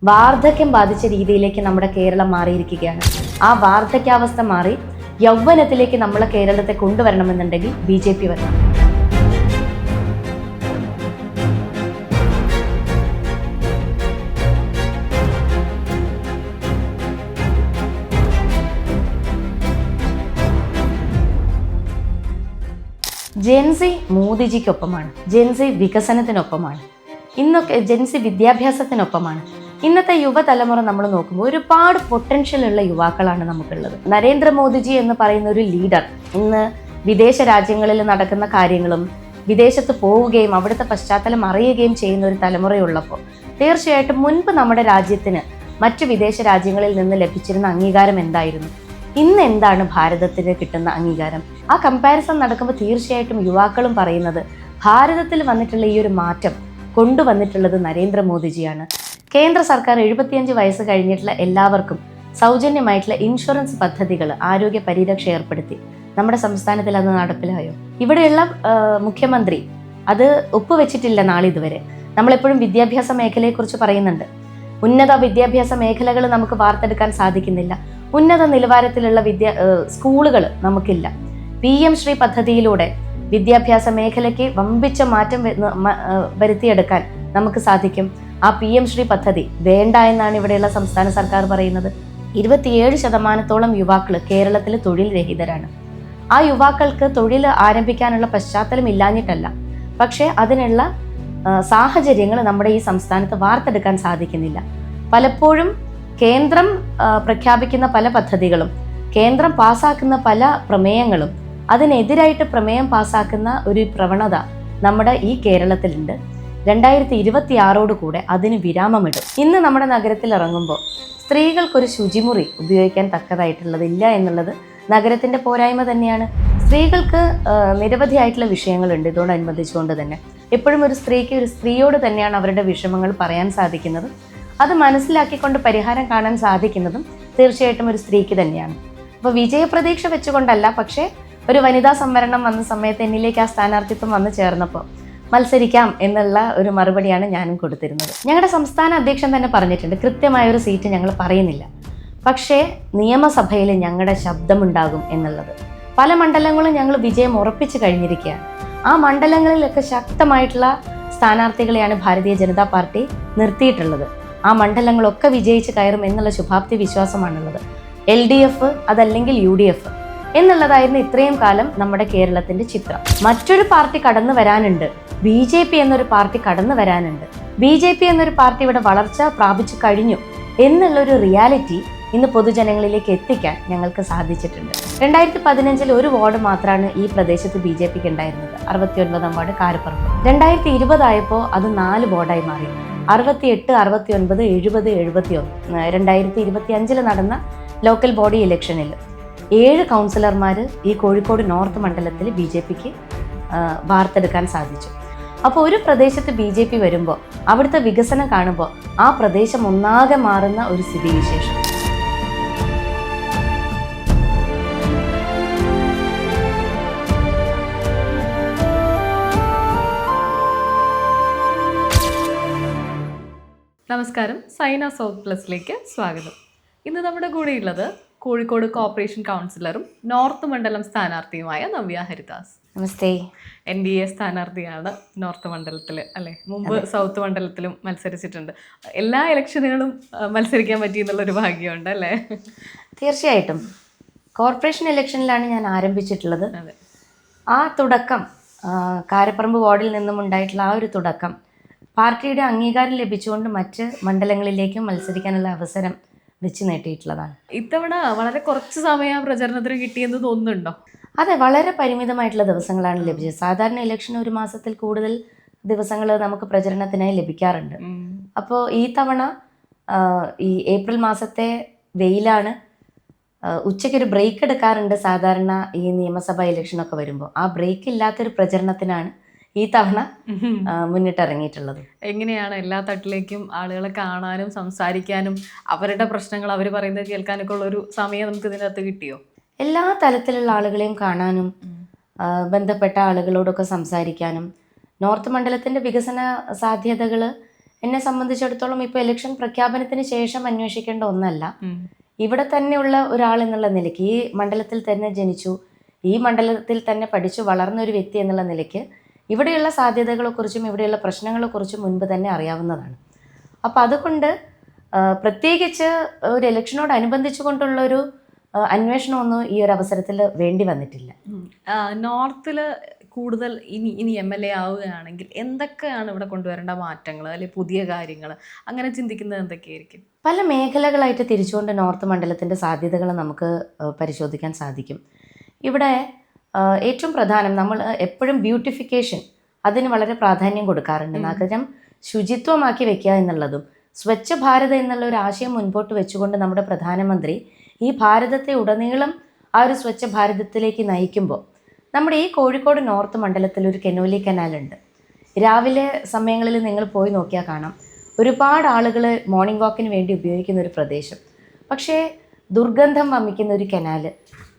വാർദ്ധക്യം ബാധിച്ച രീതിയിലേക്ക് നമ്മുടെ കേരളം മാറിയിരിക്കുകയാണ്. ആ വാർദ്ധക്യാവസ്ഥ മാറി യൗവനത്തിലേക്ക് നമ്മളെ കേരളത്തെ കൊണ്ടുവരണമെന്നുണ്ടെങ്കിൽ BJP വരണം. ജെൻസി മോദിജിക്കൊപ്പമാണ്, ജെൻസി വികസനത്തിനൊപ്പമാണ്, ഇന്നൊക്കെ ജെൻസി വിദ്യാഭ്യാസത്തിനൊപ്പമാണ്. ഇന്നത്തെ യുവതലമുറ നമ്മൾ നോക്കുമ്പോൾ ഒരുപാട് പൊട്ടൻഷ്യൽ ഉള്ള യുവാക്കളാണ് നമുക്കുള്ളത്. നരേന്ദ്രമോദിജി എന്ന് പറയുന്ന ഒരു ലീഡർ ഇന്ന് വിദേശ രാജ്യങ്ങളിൽ നടക്കുന്ന കാര്യങ്ങളും വിദേശത്ത് പോവുകയും അവിടുത്തെ പശ്ചാത്തലം അറിയുകയും ചെയ്യുന്ന ഒരു തലമുറയുള്ളപ്പോൾ തീർച്ചയായിട്ടും മുൻപ് നമ്മുടെ രാജ്യത്തിന് മറ്റു വിദേശ രാജ്യങ്ങളിൽ നിന്ന് ലഭിച്ചിരുന്ന അംഗീകാരം എന്തായിരുന്നു, ഇന്ന് എന്താണ് ഭാരതത്തിന് കിട്ടുന്ന അംഗീകാരം? ആ കമ്പാരിസൺ നടക്കുമ്പോൾ തീർച്ചയായിട്ടും യുവാക്കളും പറയുന്നത് ഭാരതത്തിൽ വന്നിട്ടുള്ള ഈ ഒരു മാറ്റം കൊണ്ടുവന്നിട്ടുള്ളത് നരേന്ദ്രമോദിജിയാണ്. കേന്ദ്ര സർക്കാർ 75 വയസ്സ് കഴിഞ്ഞിട്ടുള്ള എല്ലാവർക്കും സൗജന്യമായിട്ടുള്ള ഇൻഷുറൻസ് പദ്ധതികൾ, ആരോഗ്യ പരിരക്ഷ ഏർപ്പെടുത്തി. നമ്മുടെ സംസ്ഥാനത്തിൽ അത് നടപ്പിലായോ? ഇവിടെയുള്ള മുഖ്യമന്ത്രി അത് ഒപ്പുവെച്ചിട്ടില്ല നാളിതുവരെ. നമ്മളെപ്പോഴും വിദ്യാഭ്യാസ മേഖലയെക്കുറിച്ച് പറയുന്നുണ്ട്. ഉന്നത വിദ്യാഭ്യാസ മേഖലകൾ നമുക്ക് വാർത്തെടുക്കാൻ സാധിക്കുന്നില്ല. ഉന്നത നിലവാരത്തിലുള്ള സ്കൂളുകൾ നമുക്കില്ല. PM ശ്രീ പദ്ധതിയിലൂടെ വിദ്യാഭ്യാസ മേഖലയ്ക്ക് വമ്പിച്ച മാറ്റം വരുത്തിയെടുക്കാൻ നമുക്ക് സാധിക്കും. ആ PM ശ്രീ പദ്ധതി വേണ്ട എന്നാണ് ഇവിടെയുള്ള സംസ്ഥാന സർക്കാർ പറയുന്നത്. 27% യുവാക്കൾ കേരളത്തിൽ തൊഴിൽ രഹിതരാണ്. ആ യുവാക്കൾക്ക് തൊഴിൽ ആരംഭിക്കാനുള്ള പശ്ചാത്തലം ഇല്ലാഞ്ഞിട്ടല്ല, പക്ഷേ അതിനുള്ള സാഹചര്യങ്ങൾ നമ്മുടെ ഈ സംസ്ഥാനത്ത് വാർത്തെടുക്കാൻ സാധിക്കുന്നില്ല. പലപ്പോഴും കേന്ദ്രം പ്രഖ്യാപിക്കുന്ന പല പദ്ധതികളും, കേന്ദ്രം പാസ്സാക്കുന്ന പല പ്രമേയങ്ങളും, അതിനെതിരായിട്ട് പ്രമേയം പാസ്സാക്കുന്ന ഒരു പ്രവണത നമ്മുടെ ഈ കേരളത്തിലുണ്ട്. 2026 കൂടെ അതിന് വിരാമമിടും. ഇന്ന് നമ്മുടെ നഗരത്തിൽ ഇറങ്ങുമ്പോൾ സ്ത്രീകൾക്കൊരു ശുചിമുറി ഉപയോഗിക്കാൻ തക്കതായിട്ടുള്ളതില്ല എന്നുള്ളത് നഗരത്തിൻ്റെ പോരായ്മ തന്നെയാണ്. സ്ത്രീകൾക്ക് നിരവധിയായിട്ടുള്ള വിഷയങ്ങളുണ്ട്. ഇതോടനുബന്ധിച്ചുകൊണ്ട് തന്നെ എപ്പോഴും ഒരു സ്ത്രീക്ക് ഒരു സ്ത്രീയോട് തന്നെയാണ് അവരുടെ വിഷമങ്ങൾ പറയാൻ സാധിക്കുന്നത്. അത് മനസ്സിലാക്കിക്കൊണ്ട് പരിഹാരം കാണാൻ സാധിക്കുന്നതും തീർച്ചയായിട്ടും ഒരു സ്ത്രീക്ക് തന്നെയാണ്. അപ്പോൾ വിജയപ്രതീക്ഷ വെച്ചുകൊണ്ടല്ല, പക്ഷേ ഒരു വനിതാ സംവരണം വന്ന സമയത്ത് എന്നിലേക്ക് ആ സ്ഥാനാർത്ഥിത്വം വന്നു ചേർന്നപ്പോൾ മത്സരിക്കാം എന്നുള്ള ഒരു മറുപടിയാണ് ഞാനും കൊടുത്തിരുന്നത്. ഞങ്ങളുടെ സംസ്ഥാന അധ്യക്ഷൻ തന്നെ പറഞ്ഞിട്ടുണ്ട്, കൃത്യമായൊരു സീറ്റ് ഞങ്ങൾ പറയുന്നില്ല, പക്ഷേ നിയമസഭയിൽ ഞങ്ങളുടെ ശബ്ദമുണ്ടാകും എന്നുള്ളത്. പല മണ്ഡലങ്ങളും ഞങ്ങൾ വിജയം ഉറപ്പിച്ചു കഴിഞ്ഞിരിക്കുകയാണ്. ആ മണ്ഡലങ്ങളിലൊക്കെ ശക്തമായിട്ടുള്ള സ്ഥാനാർത്ഥികളെയാണ് ഭാരതീയ ജനതാ പാർട്ടി നിർത്തിയിട്ടുള്ളത്. ആ മണ്ഡലങ്ങളൊക്കെ വിജയിച്ച് കയറും എന്നുള്ള ശുഭാപ്തി വിശ്വാസമാണുള്ളത്. LDF അതല്ലെങ്കിൽ UDF എന്നുള്ളതായിരുന്നു ഇത്രയും കാലം നമ്മുടെ കേരളത്തിന്റെ ചിത്രം. മറ്റൊരു പാർട്ടി കടന്നു വരാനുണ്ട്, BJP എന്നൊരു പാർട്ടി കടന്നു വരാനുണ്ട്. BJP എന്നൊരു പാർട്ടി ഇവിടെ വളർച്ച പ്രാപിച്ചു കഴിഞ്ഞു എന്നുള്ളൊരു റിയാലിറ്റി ഇന്ന് പൊതുജനങ്ങളിലേക്ക് എത്തിക്കാൻ ഞങ്ങൾക്ക് സാധിച്ചിട്ടുണ്ട്. 2015 ഒരു വാർഡ് മാത്രമാണ് ഈ പ്രദേശത്ത് BJPക്ക് ഉണ്ടായിരുന്നത്, 69-ാം വാർഡ് കാരപ്പറമ്പ്. 2020 ആയപ്പോൾ അത് 4 വാർഡായി മാറി. 68, 69, 70, 71. 2025 നടന്ന ലോക്കൽ ബോഡി ഇലക്ഷനിൽ 7 കൗൺസിലർമാർ ഈ കോഴിക്കോട് നോർത്ത് മണ്ഡലത്തിൽ BJPക്ക് വാർത്തെടുക്കാൻ സാധിച്ചു. അപ്പോൾ ഒരു പ്രദേശത്ത് BJP വരുമ്പോൾ അവിടുത്തെ വികസനം കാണുമ്പോൾ ആ പ്രദേശം ഒന്നാകെ മാറുന്ന ഒരു സ്ഥിതിവിശേഷം. നമസ്കാരം, സൈന സൗത്ത് പ്ലസിലേക്ക് സ്വാഗതം. ഇന്ന് നമ്മുടെ കൂടെയുള്ളത് കോഴിക്കോട് കോർപ്പറേഷൻ കൗൺസിലറും നോർത്ത് മണ്ഡലം സ്ഥാനാർത്ഥിയുമായ നവ്യ ഹരിദാസ്. നമസ്തേ. NDA സ്ഥാനാർത്ഥിയാണ് നോർത്ത് മണ്ഡലത്തിൽ, അല്ലേ? മുമ്പ് സൗത്ത് മണ്ഡലത്തിലും മത്സരിച്ചിട്ടുണ്ട്. എല്ലാ ഇലക്ഷനുകളും മത്സരിക്കാൻ പറ്റി എന്നുള്ളൊരു ഭാഗ്യമുണ്ട്, അല്ലേ? തീർച്ചയായിട്ടും. കോർപ്പറേഷൻ ഇലക്ഷനിലാണ് ഞാൻ ആരംഭിച്ചിട്ടുള്ളത്. ആ തുടക്കം, കാരപ്പറമ്പ് വാർഡിൽ നിന്നും ഉണ്ടായിട്ടുള്ള ആ ഒരു തുടക്കം പാർട്ടിയുടെ അംഗീകാരം ലഭിച്ചുകൊണ്ട് മറ്റ് മണ്ഡലങ്ങളിലേക്കും മത്സരിക്കാനുള്ള അവസരം വെച്ച് നേട്ടിയിട്ടുള്ളതാണ്. ഇത്തവണ വളരെ കുറച്ച് സമയം പ്രചരണത്തിന് കിട്ടിയെന്ന് തോന്നുന്നുണ്ടോ? അതെ, വളരെ പരിമിതമായിട്ടുള്ള ദിവസങ്ങളാണ് ലഭിച്ചത്. സാധാരണ ഇലക്ഷൻ 1 മാസത്തിൽ കൂടുതൽ ദിവസങ്ങൾ നമുക്ക് പ്രചരണത്തിനായി ലഭിക്കാറുണ്ട്. അപ്പോൾ ഈ തവണ ഈ ഏപ്രിൽ മാസത്തെ വെയിലാണ്. ഉച്ചയ്ക്കൊരു ബ്രേക്ക് എടുക്കാറുണ്ട് സാധാരണ ഈ നിയമസഭാ ഇലക്ഷനൊക്കെ വരുമ്പോൾ. ആ ബ്രേക്ക് ഇല്ലാത്തൊരു പ്രചരണത്തിനാണ് ഈ തവണ മുന്നിട്ടിറങ്ങിയിട്ടുള്ളത്. എങ്ങനെയാണ് എല്ലാ തട്ടിലേക്കും ആളുകളെ കാണാനും സംസാരിക്കാനും അവരുടെ പ്രശ്നങ്ങൾ അവർ പറയുന്നത് കേൾക്കാനൊക്കെ ഉള്ളൊരു സമയം നമുക്ക് ഇതിനകത്ത് കിട്ടിയോ? എല്ലാ തലത്തിലുള്ള ആളുകളെയും കാണാനും ബന്ധപ്പെട്ട ആളുകളോടൊക്കെ സംസാരിക്കാനും നോർത്ത് മണ്ഡലത്തിൻ്റെ വികസന സാധ്യതകൾ എന്നെ സംബന്ധിച്ചിടത്തോളം ഇപ്പോൾ ഇലക്ഷൻ പ്രഖ്യാപനത്തിന് ശേഷം അന്വേഷിക്കേണ്ട ഒന്നല്ല. ഇവിടെ തന്നെയുള്ള ഒരാൾ എന്നുള്ള നിലയ്ക്ക്, ഈ മണ്ഡലത്തിൽ തന്നെ ജനിച്ചു, ഈ മണ്ഡലത്തിൽ തന്നെ പഠിച്ചു വളർന്ന ഒരു വ്യക്തി എന്നുള്ള നിലയ്ക്ക് ഇവിടെയുള്ള സാധ്യതകളെക്കുറിച്ചും ഇവിടെയുള്ള പ്രശ്നങ്ങളെക്കുറിച്ചും മുൻപ് തന്നെ അറിയാവുന്നതാണ്. അപ്പോൾ അതുകൊണ്ട് പ്രത്യേകിച്ച് ഒരു ഇലക്ഷനോടനുബന്ധിച്ചു കൊണ്ടുള്ളൊരു അന്വേഷണമൊന്നും ഈ ഒരു അവസരത്തിൽ വേണ്ടി വന്നിട്ടില്ല. നോർത്തിൽ കൂടുതൽ ഇനി MLA ആവുകയാണെങ്കിൽ എന്തൊക്കെയാണ് ഇവിടെ കൊണ്ടുവരേണ്ട മാറ്റങ്ങൾ, അല്ലെങ്കിൽ പുതിയ കാര്യങ്ങൾ, അങ്ങനെ ചിന്തിക്കുന്നത് എന്തൊക്കെയായിരിക്കും? പല മേഖലകളായിട്ട് തിരിച്ചുകൊണ്ട് നോർത്ത് മണ്ഡലത്തിൻ്റെ സാധ്യതകൾ നമുക്ക് പരിശോധിക്കാൻ സാധിക്കും. ഇവിടെ ഏറ്റവും പ്രധാനം, നമ്മൾ എപ്പോഴും ബ്യൂട്ടിഫിക്കേഷൻ, അതിന് വളരെ പ്രാധാന്യം കൊടുക്കാറുണ്ട്. നഗരം ശുചിത്വമാക്കി വെക്കുക എന്നുള്ളതും സ്വച്ഛ ഭാരത് എന്നുള്ള ഒരു ആശയം മുൻപോട്ട് വെച്ചുകൊണ്ട് നമ്മുടെ പ്രധാനമന്ത്രി ഈ ഭാരതത്തെ ഉടനീളം ആ ഒരു സ്വച്ഛ ഭാരതത്തിലേക്ക് നയിക്കുമ്പോൾ, നമ്മുടെ ഈ കോഴിക്കോട് നോർത്ത് മണ്ഡലത്തിൽ ഒരു കെനോലി കനാലുണ്ട്. രാവിലെ സമയങ്ങളിൽ നിങ്ങൾ പോയി നോക്കിയാൽ കാണാം, ഒരുപാട് ആളുകൾ മോർണിംഗ് വാക്കിന് വേണ്ടി ഉപയോഗിക്കുന്ന ഒരു പ്രദേശം. പക്ഷേ ദുർഗന്ധം വമിക്കുന്ന ഒരു കനാല്,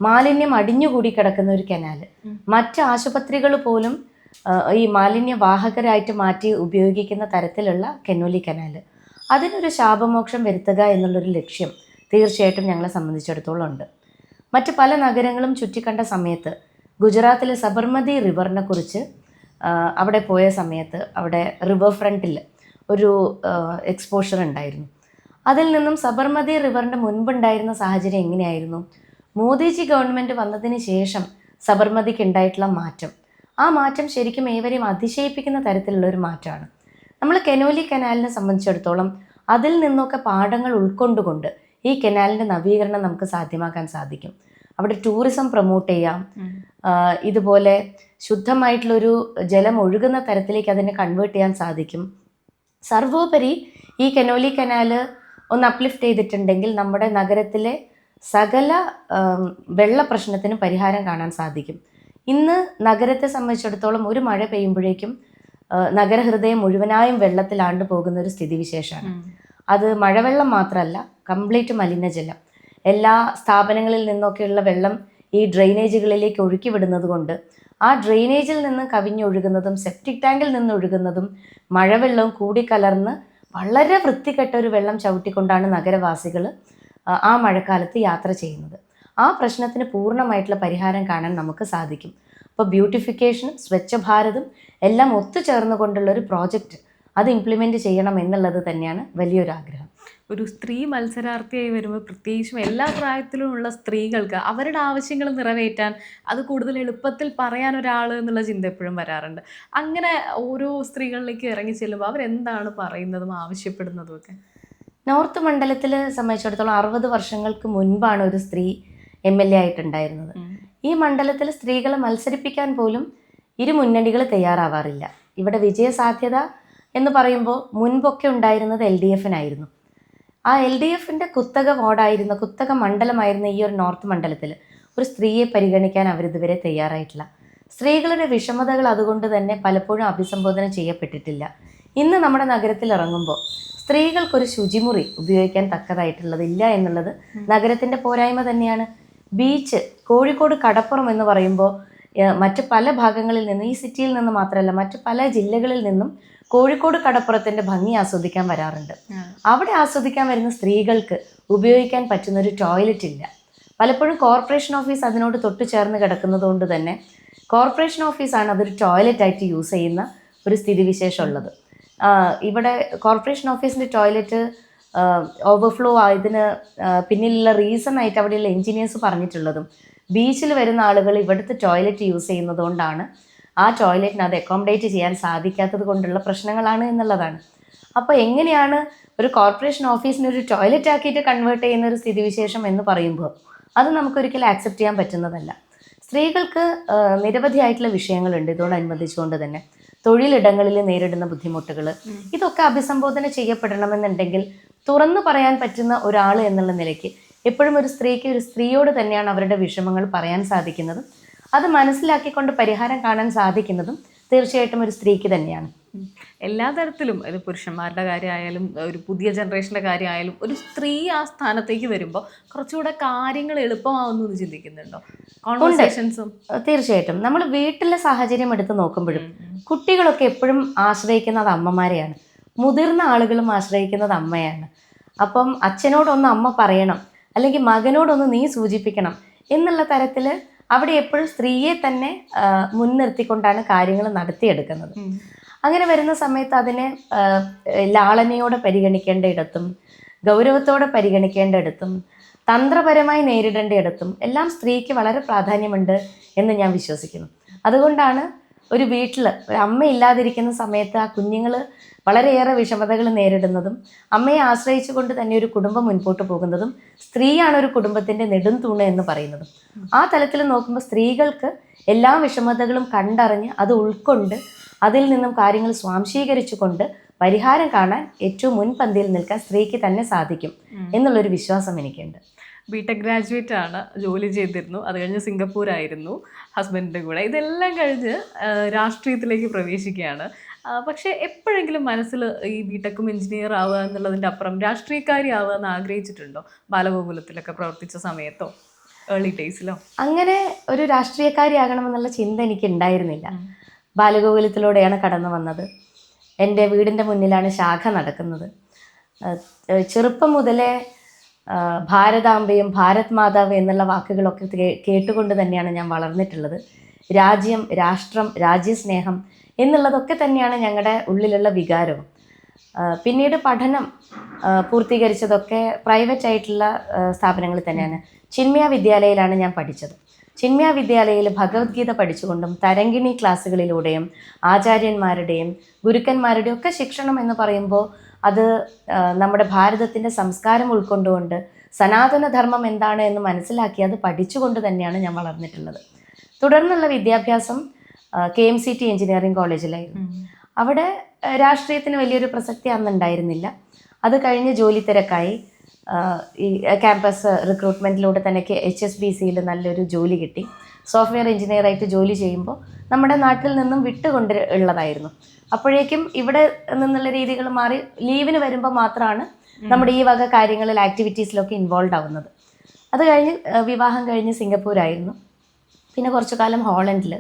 മാലിന്യം അടിഞ്ഞുകൂടി കിടക്കുന്ന ഒരു കനാല്, മറ്റ് ആശുപത്രികൾ പോലും ഈ മാലിന്യവാഹകരായിട്ട് മാറ്റി ഉപയോഗിക്കുന്ന തരത്തിലുള്ള കെനോലി കനാല്, അതിനൊരു ശാപമോക്ഷം വരുത്തുക എന്നുള്ളൊരു ലക്ഷ്യം തീർച്ചയായിട്ടും ഞങ്ങളെ സംബന്ധിച്ചിടത്തോളം ഉണ്ട്. മറ്റ് പല നഗരങ്ങളും ചുറ്റിക്കണ്ട സമയത്ത് ഗുജറാത്തിലെ സബർമതി റിവറിനെ കുറിച്ച് അവിടെ പോയ സമയത്ത് അവിടെ റിവർ ഫ്രണ്ടിൽ ഒരു എക്സ്പോഷർ ഉണ്ടായിരുന്നു. അതിൽ നിന്നും സബർമതി റിവറിൻ്റെ മുൻപുണ്ടായിരുന്ന സാഹചര്യം എങ്ങനെയായിരുന്നു, മോദിജി ഗവൺമെൻറ് വന്നതിന് ശേഷം സബർമതിക്ക് ഉണ്ടായിട്ടുള്ള മാറ്റം, ആ മാറ്റം ശരിക്കും ഏവരെയും അതിശയിപ്പിക്കുന്ന തരത്തിലുള്ള ഒരു മാറ്റമാണ്. നമ്മൾ കെനോലി കനാലിനെ സംബന്ധിച്ചിടത്തോളം അതിൽ നിന്നൊക്കെ പാഠങ്ങൾ ഉൾക്കൊണ്ടുകൊണ്ട് ഈ കനാലിൻ്റെ നവീകരണം നമുക്ക് സാധ്യമാക്കാൻ സാധിക്കും. അവിടെ ടൂറിസം പ്രൊമോട്ട് ചെയ്യാം, ഇതുപോലെ ശുദ്ധമായിട്ടുള്ളൊരു ജലം ഒഴുകുന്ന തരത്തിലേക്ക് അതിനെ കൺവേർട്ട് ചെയ്യാൻ സാധിക്കും. സർവോപരി ഈ കെനോലി കനാല് ഒന്ന് അപ്ലിഫ്റ്റ് ചെയ്തിട്ടുണ്ടെങ്കിൽ നമ്മുടെ നഗരത്തിലെ സകല വെള്ള പ്രശ്നത്തിനും പരിഹാരം കാണാൻ സാധിക്കും. ഇന്ന് നഗരത്തെ സംബന്ധിച്ചിടത്തോളം ഒരു മഴ പെയ്യുമ്പോഴേക്കും നഗരഹൃദയം മുഴുവനായും വെള്ളത്തിലാണ്ട് പോകുന്ന ഒരു സ്ഥിതിവിശേഷമാണ്. അത് മഴവെള്ളം മാത്രമല്ല, കംപ്ലീറ്റ് മലിനജലം, എല്ലാ സ്ഥാപനങ്ങളിൽ നിന്നൊക്കെയുള്ള വെള്ളം ഈ ഡ്രെയിനേജുകളിലേക്ക് ഒഴുക്കി വിടുന്നത് കൊണ്ട് ആ ഡ്രെയിനേജിൽ നിന്ന് കവിഞ്ഞൊഴുകുന്നതും സെപ്റ്റിക് ടാങ്കിൽ നിന്ന് ഒഴുകുന്നതും മഴവെള്ളവും കൂടിക്കലർന്ന് വളരെ വൃത്തികെട്ട ഒരു വെള്ളം ചവിട്ടിക്കൊണ്ടാണ് നഗരവാസികൾ ആ മഴക്കാലത്ത് യാത്ര ചെയ്യുന്നത്. ആ പ്രശ്നത്തിന് പൂർണ്ണമായിട്ടുള്ള പരിഹാരം കാണാൻ നമുക്ക് സാധിക്കും. അപ്പോൾ ബ്യൂട്ടിഫിക്കേഷനും സ്വച്ഛ ഭാരതും എല്ലാം ഒത്തുചേർന്ന് കൊണ്ടുള്ള ഒരു പ്രോജക്റ്റ് അത് ഇംപ്ലിമെൻ്റ് ചെയ്യണം എന്നുള്ളത് തന്നെയാണ് വലിയൊരു ആഗ്രഹം. ഒരു സ്ത്രീ മത്സരാർത്ഥിയായി വരുമ്പോൾ പ്രത്യേകിച്ചും എല്ലാ പ്രായത്തിലുമുള്ള സ്ത്രീകൾക്ക് അവരുടെ ആവശ്യങ്ങൾ നിറവേറ്റാൻ അത് കൂടുതൽ എളുപ്പത്തിൽ പറയാൻ ഒരാൾ എന്നുള്ള ചിന്ത എപ്പോഴും വരാറുണ്ട്. അങ്ങനെ ഓരോ സ്ത്രീകളിലേക്ക് ഇറങ്ങി ചെല്ലുമ്പോൾ അവരെന്താണ് പറയുന്നതും ആവശ്യപ്പെടുന്നതും ഒക്കെ? നോർത്ത് മണ്ഡലത്തിൽ സംബന്ധിച്ചിടത്തോളം 60 വർഷങ്ങൾക്ക് മുൻപാണ് ഒരു സ്ത്രീ MLA ആയിട്ടുണ്ടായിരുന്നത്. ഈ മണ്ഡലത്തിൽ സ്ത്രീകളെ മത്സരിപ്പിക്കാൻ പോലും ഇരു മുന്നണികൾ തയ്യാറാവാറില്ല. ഇവിടെ വിജയസാധ്യത എന്ന് പറയുമ്പോൾ മുൻപൊക്കെ ഉണ്ടായിരുന്നത് LDFനായിരുന്നു. ആ LDFൻ്റെ കുത്തക വാർഡായിരുന്ന, കുത്തക മണ്ഡലമായിരുന്ന ഈ ഒരു നോർത്ത് മണ്ഡലത്തിൽ ഒരു സ്ത്രീയെ പരിഗണിക്കാൻ അവരിതുവരെ തയ്യാറായിട്ടില്ല. സ്ത്രീകളുടെ വിഷമതകൾ അതുകൊണ്ട് തന്നെ പലപ്പോഴും അഭിസംബോധന ചെയ്യപ്പെട്ടിട്ടില്ല. ഇന്ന് നമ്മുടെ നഗരത്തിൽ ഇറങ്ങുമ്പോൾ സ്ത്രീകൾക്കൊരു ശുചിമുറി ഉപയോഗിക്കാൻ തക്കതായിട്ടുള്ളതില്ല എന്നുള്ളത് നഗരത്തിൻ്റെ പോരായ്മ തന്നെയാണ്. ബീച്ച്, കോഴിക്കോട് കടപ്പുറം എന്ന് പറയുമ്പോൾ മറ്റ് പല ഭാഗങ്ങളിൽ നിന്ന്, ഈ സിറ്റിയിൽ നിന്ന് മാത്രമല്ല മറ്റ് പല ജില്ലകളിൽ നിന്നും കോഴിക്കോട് കടപ്പുറത്തിൻ്റെ ഭംഗി ആസ്വദിക്കാൻ വരാറുണ്ട്. അവിടെ ആസ്വദിക്കാൻ വരുന്ന സ്ത്രീകൾക്ക് ഉപയോഗിക്കാൻ പറ്റുന്ന ഒരു ടോയ്ലറ്റ് ഇല്ല. പലപ്പോഴും കോർപ്പറേഷൻ ഓഫീസ് അതിനോട് തൊട്ട് ചേർന്ന് കിടക്കുന്നത് കൊണ്ട് തന്നെ കോർപ്പറേഷൻ ഓഫീസാണ് അതൊരു ടോയ്ലറ്റായിട്ട് യൂസ് ചെയ്യുന്ന ഒരു സ്ഥിതിവിശേഷം ഉള്ളത്. ഇവിടെ കോർപ്പറേഷൻ ഓഫീസിൻ്റെ ടോയ്ലറ്റ് ഓവർഫ്ലോ ആയതിന് പിന്നിലുള്ള റീസൺ ആയിട്ട് അവിടെയുള്ള എൻജിനീയേഴ്സ് പറഞ്ഞിട്ടുള്ളതും ബീച്ചിൽ വരുന്ന ആളുകൾ ഇവിടുത്തെ ടോയ്ലറ്റ് യൂസ് ചെയ്യുന്നത് കൊണ്ടാണ് ആ ടോയ്ലറ്റിന് അത് അക്കോമഡേറ്റ് ചെയ്യാൻ സാധിക്കാത്തത് കൊണ്ടുള്ള പ്രശ്നങ്ങളാണ് എന്നുള്ളതാണ്. അപ്പോൾ എങ്ങനെയാണ് ഒരു കോർപ്പറേഷൻ ഓഫീസിനെ ഒരു ടോയ്ലറ്റ് ആക്കിയിട്ട് കൺവേർട്ട് ചെയ്യുന്ന ഒരു സ്ഥിതിവിശേഷം എന്ന് പറയുമ്പോൾ അത് നമുക്കൊരിക്കലും ആക്സെപ്റ്റ് ചെയ്യാൻ പറ്റുന്നതല്ല. സ്ത്രീകൾക്ക് നിരവധിയായിട്ടുള്ള വിഷയങ്ങളുണ്ട്. ഇതോടനുബന്ധിച്ചുകൊണ്ട് തന്നെ തൊഴിലിടങ്ങളിൽ നേരിടുന്ന ബുദ്ധിമുട്ടുകൾ, ഇതൊക്കെ അഭിസംബോധന ചെയ്യപ്പെടണമെന്നുണ്ടെങ്കിൽ തുറന്നു പറയാൻ പറ്റുന്ന ഒരാൾ എന്നുള്ള നിലയ്ക്ക് എപ്പോഴും ഒരു സ്ത്രീക്ക് ഒരു സ്ത്രീയോട് തന്നെയാണ് അവരുടെ വിഷമങ്ങൾ പറയാൻ സാധിക്കുന്നതും അത് മനസ്സിലാക്കിക്കൊണ്ട് പരിഹാരം കാണാൻ സാധിക്കുന്നതും തീർച്ചയായിട്ടും ഒരു സ്ത്രീക്ക് തന്നെയാണ്. എല്ലാ തരത്തിലും, ഇത് പുരുഷന്മാരുടെ കാര്യമായാലും ഒരു പുതിയ ജനറേഷൻ്റെ കാര്യമായാലും ഒരു സ്ത്രീ ആ സ്ഥാനത്തേക്ക് വരുമ്പോൾ കുറച്ചുകൂടെ കാര്യങ്ങൾ എളുപ്പമാവുന്നു എന്ന് ചിന്തിക്കുന്നുണ്ടോ? കോൺവെർസേഷൻസും തീർച്ചയായിട്ടും. നമ്മൾ വീട്ടിലെ സാഹചര്യം എടുത്ത് നോക്കുമ്പോഴും കുട്ടികളൊക്കെ എപ്പോഴും ആശ്രയിക്കുന്നത് അമ്മമാരെയാണ്. മുതിർന്ന ആളുകളും ആശ്രയിക്കുന്നത് അമ്മയാണ്. അപ്പം അച്ഛനോടൊന്ന് അമ്മ പറയണം, അല്ലെങ്കിൽ മകനോടൊന്ന് നീ സൂചിപ്പിക്കണം എന്നുള്ള തരത്തിൽ അവിടെ എപ്പോഴും സ്ത്രീയെ തന്നെ മുൻനിർത്തിക്കൊണ്ടാണ് കാര്യങ്ങൾ നടത്തിയെടുക്കുന്നത്. അങ്ങനെ വരുന്ന സമയത്ത് അതിനെ ലാളനയോടെ പരിഗണിക്കേണ്ടയിടത്തും ഗൗരവത്തോടെ പരിഗണിക്കേണ്ടയിടത്തും തന്ത്രപരമായി നേരിടേണ്ടയിടത്തും എല്ലാം സ്ത്രീക്ക് വളരെ പ്രാധാന്യമുണ്ട് എന്ന് ഞാൻ വിശ്വസിക്കുന്നു. അതുകൊണ്ടാണ് ഒരു വീട്ടിൽ ഒരു അമ്മ ഇല്ലാതിരിക്കുന്ന സമയത്ത് ആ കുഞ്ഞുങ്ങൾ വളരെയേറെ വിഷമതകൾ നേരിടുന്നതും അമ്മയെ ആശ്രയിച്ചുകൊണ്ട് തന്നെ ഒരു കുടുംബം മുൻപോട്ട് പോകുന്നതും സ്ത്രീയാണ് ഒരു കുടുംബത്തിൻ്റെ നെടും തൂണ് എന്ന് പറയുന്നതും. ആ തലത്തിൽ നോക്കുമ്പോൾ സ്ത്രീകൾക്ക് എല്ലാ വിഷമതകളും കണ്ടറിഞ്ഞ് അത് ഉൾക്കൊണ്ട് അതിൽ നിന്നും കാര്യങ്ങൾ സ്വാംശീകരിച്ചുകൊണ്ട് പരിഹാരം കാണാൻ ഏറ്റവും മുൻപന്തിയിൽ നിൽക്കാൻ സ്ത്രീക്ക് തന്നെ സാധിക്കും എന്നുള്ളൊരു വിശ്വാസം എനിക്കുണ്ട്. ബിടെക് ഗ്രാജുവേറ്റ് ആണ്, ജോലി ചെയ്തിരുന്നു, അത് കഴിഞ്ഞ് സിംഗപ്പൂരായിരുന്നു ഹസ്ബൻഡിൻ്റെ കൂടെ. ഇതെല്ലാം കഴിഞ്ഞ് രാഷ്ട്രീയത്തിലേക്ക് പ്രവേശിക്കുകയാണ്. പക്ഷേ എപ്പോഴെങ്കിലും മനസ്സിൽ ഈ ബിടെക്കും എഞ്ചിനീയർ ആവുക എന്നുള്ളതിൻ്റെ അപ്പുറം രാഷ്ട്രീയക്കാരി ആവുക എന്ന് ആഗ്രഹിച്ചിട്ടുണ്ടോ? ബാലഗോകുലത്തിലൊക്കെ പ്രവർത്തിച്ച സമയത്തോ ഏർലി ഡേയ്സിലോ? അങ്ങനെ ഒരു രാഷ്ട്രീയക്കാരിയാകണമെന്നുള്ള ചിന്ത എനിക്ക് ഉണ്ടായിരുന്നില്ല. ബാലഗോകുലത്തിലൂടെയാണ് കടന്നു വന്നത്. എൻ്റെ വീടിൻ്റെ മുന്നിലാണ് ശാഖ നടക്കുന്നത്. ചെറുപ്പം മുതലേ ഭാരതാംബയും ഭാരത് മാതാവ് എന്നുള്ള വാക്കുകളൊക്കെ കേട്ടുകൊണ്ട് തന്നെയാണ് ഞാൻ വളർന്നിട്ടുള്ളത്. രാജ്യം, രാഷ്ട്രം, രാജ്യസ്നേഹം എന്നുള്ളതൊക്കെ തന്നെയാണ് ഞങ്ങളുടെ ഉള്ളിലുള്ള വികാരവും. പിന്നീട് പഠനം പൂർത്തീകരിച്ചതൊക്കെ പ്രൈവറ്റ് ആയിട്ടുള്ള സ്ഥാപനങ്ങളിൽ തന്നെയാണ്. ചിന്മയ വിദ്യാലയയിലാണ് ഞാൻ പഠിച്ചത്. ചിന്മയ വിദ്യാലയയിൽ ഭഗവത്ഗീത പഠിച്ചുകൊണ്ടും തരംഗിണി ക്ലാസ്സുകളിലൂടെയും ആചാര്യന്മാരുടെയും ഗുരുക്കന്മാരുടെയും ഒക്കെ ശിക്ഷണം എന്ന് പറയുമ്പോൾ അത് നമ്മുടെ ഭാരതത്തിൻ്റെ സംസ്കാരം ഉൾക്കൊണ്ടുകൊണ്ട് സനാതനധർമ്മം എന്താണ് എന്ന് മനസ്സിലാക്കി അത് പഠിച്ചുകൊണ്ട് തന്നെയാണ് ഞാൻ വളർന്നിട്ടുള്ളത്. തുടർന്നുള്ള വിദ്യാഭ്യാസം KMCT എഞ്ചിനീയറിംഗ് കോളേജിലായിരുന്നു. അവിടെ രാഷ്ട്രീയത്തിന് വലിയൊരു പ്രസക്തി അന്നുണ്ടായിരുന്നില്ല. അത് കഴിഞ്ഞ് ജോലി തിരക്കായി. ഈ ക്യാമ്പസ് റിക്രൂട്ട്മെൻറ്റിലൂടെ തന്നെ HSBCയിൽ നല്ലൊരു ജോലി കിട്ടി. സോഫ്റ്റ്വെയർ എഞ്ചിനീയറായിട്ട് ജോലി ചെയ്യുമ്പോൾ നമ്മുടെ നാട്ടിൽ നിന്നും വിട്ടുകൊണ്ട് ഉള്ളതായിരുന്നു. അപ്പോഴേക്കും ഇവിടെ നിന്നുള്ള രീതികൾ മാറി ലീവിന് വരുമ്പോൾ മാത്രമാണ് നമ്മുടെ ഈ വക കാര്യങ്ങളിൽ ആക്ടിവിറ്റീസിലൊക്കെ ഇൻവോൾവ് ആവുന്നത്. അത് കഴിഞ്ഞ് വിവാഹം കഴിഞ്ഞ് സിംഗപ്പൂരായിരുന്നു. പിന്നെ കുറച്ചു കാലം ഹോളണ്ടിൽ,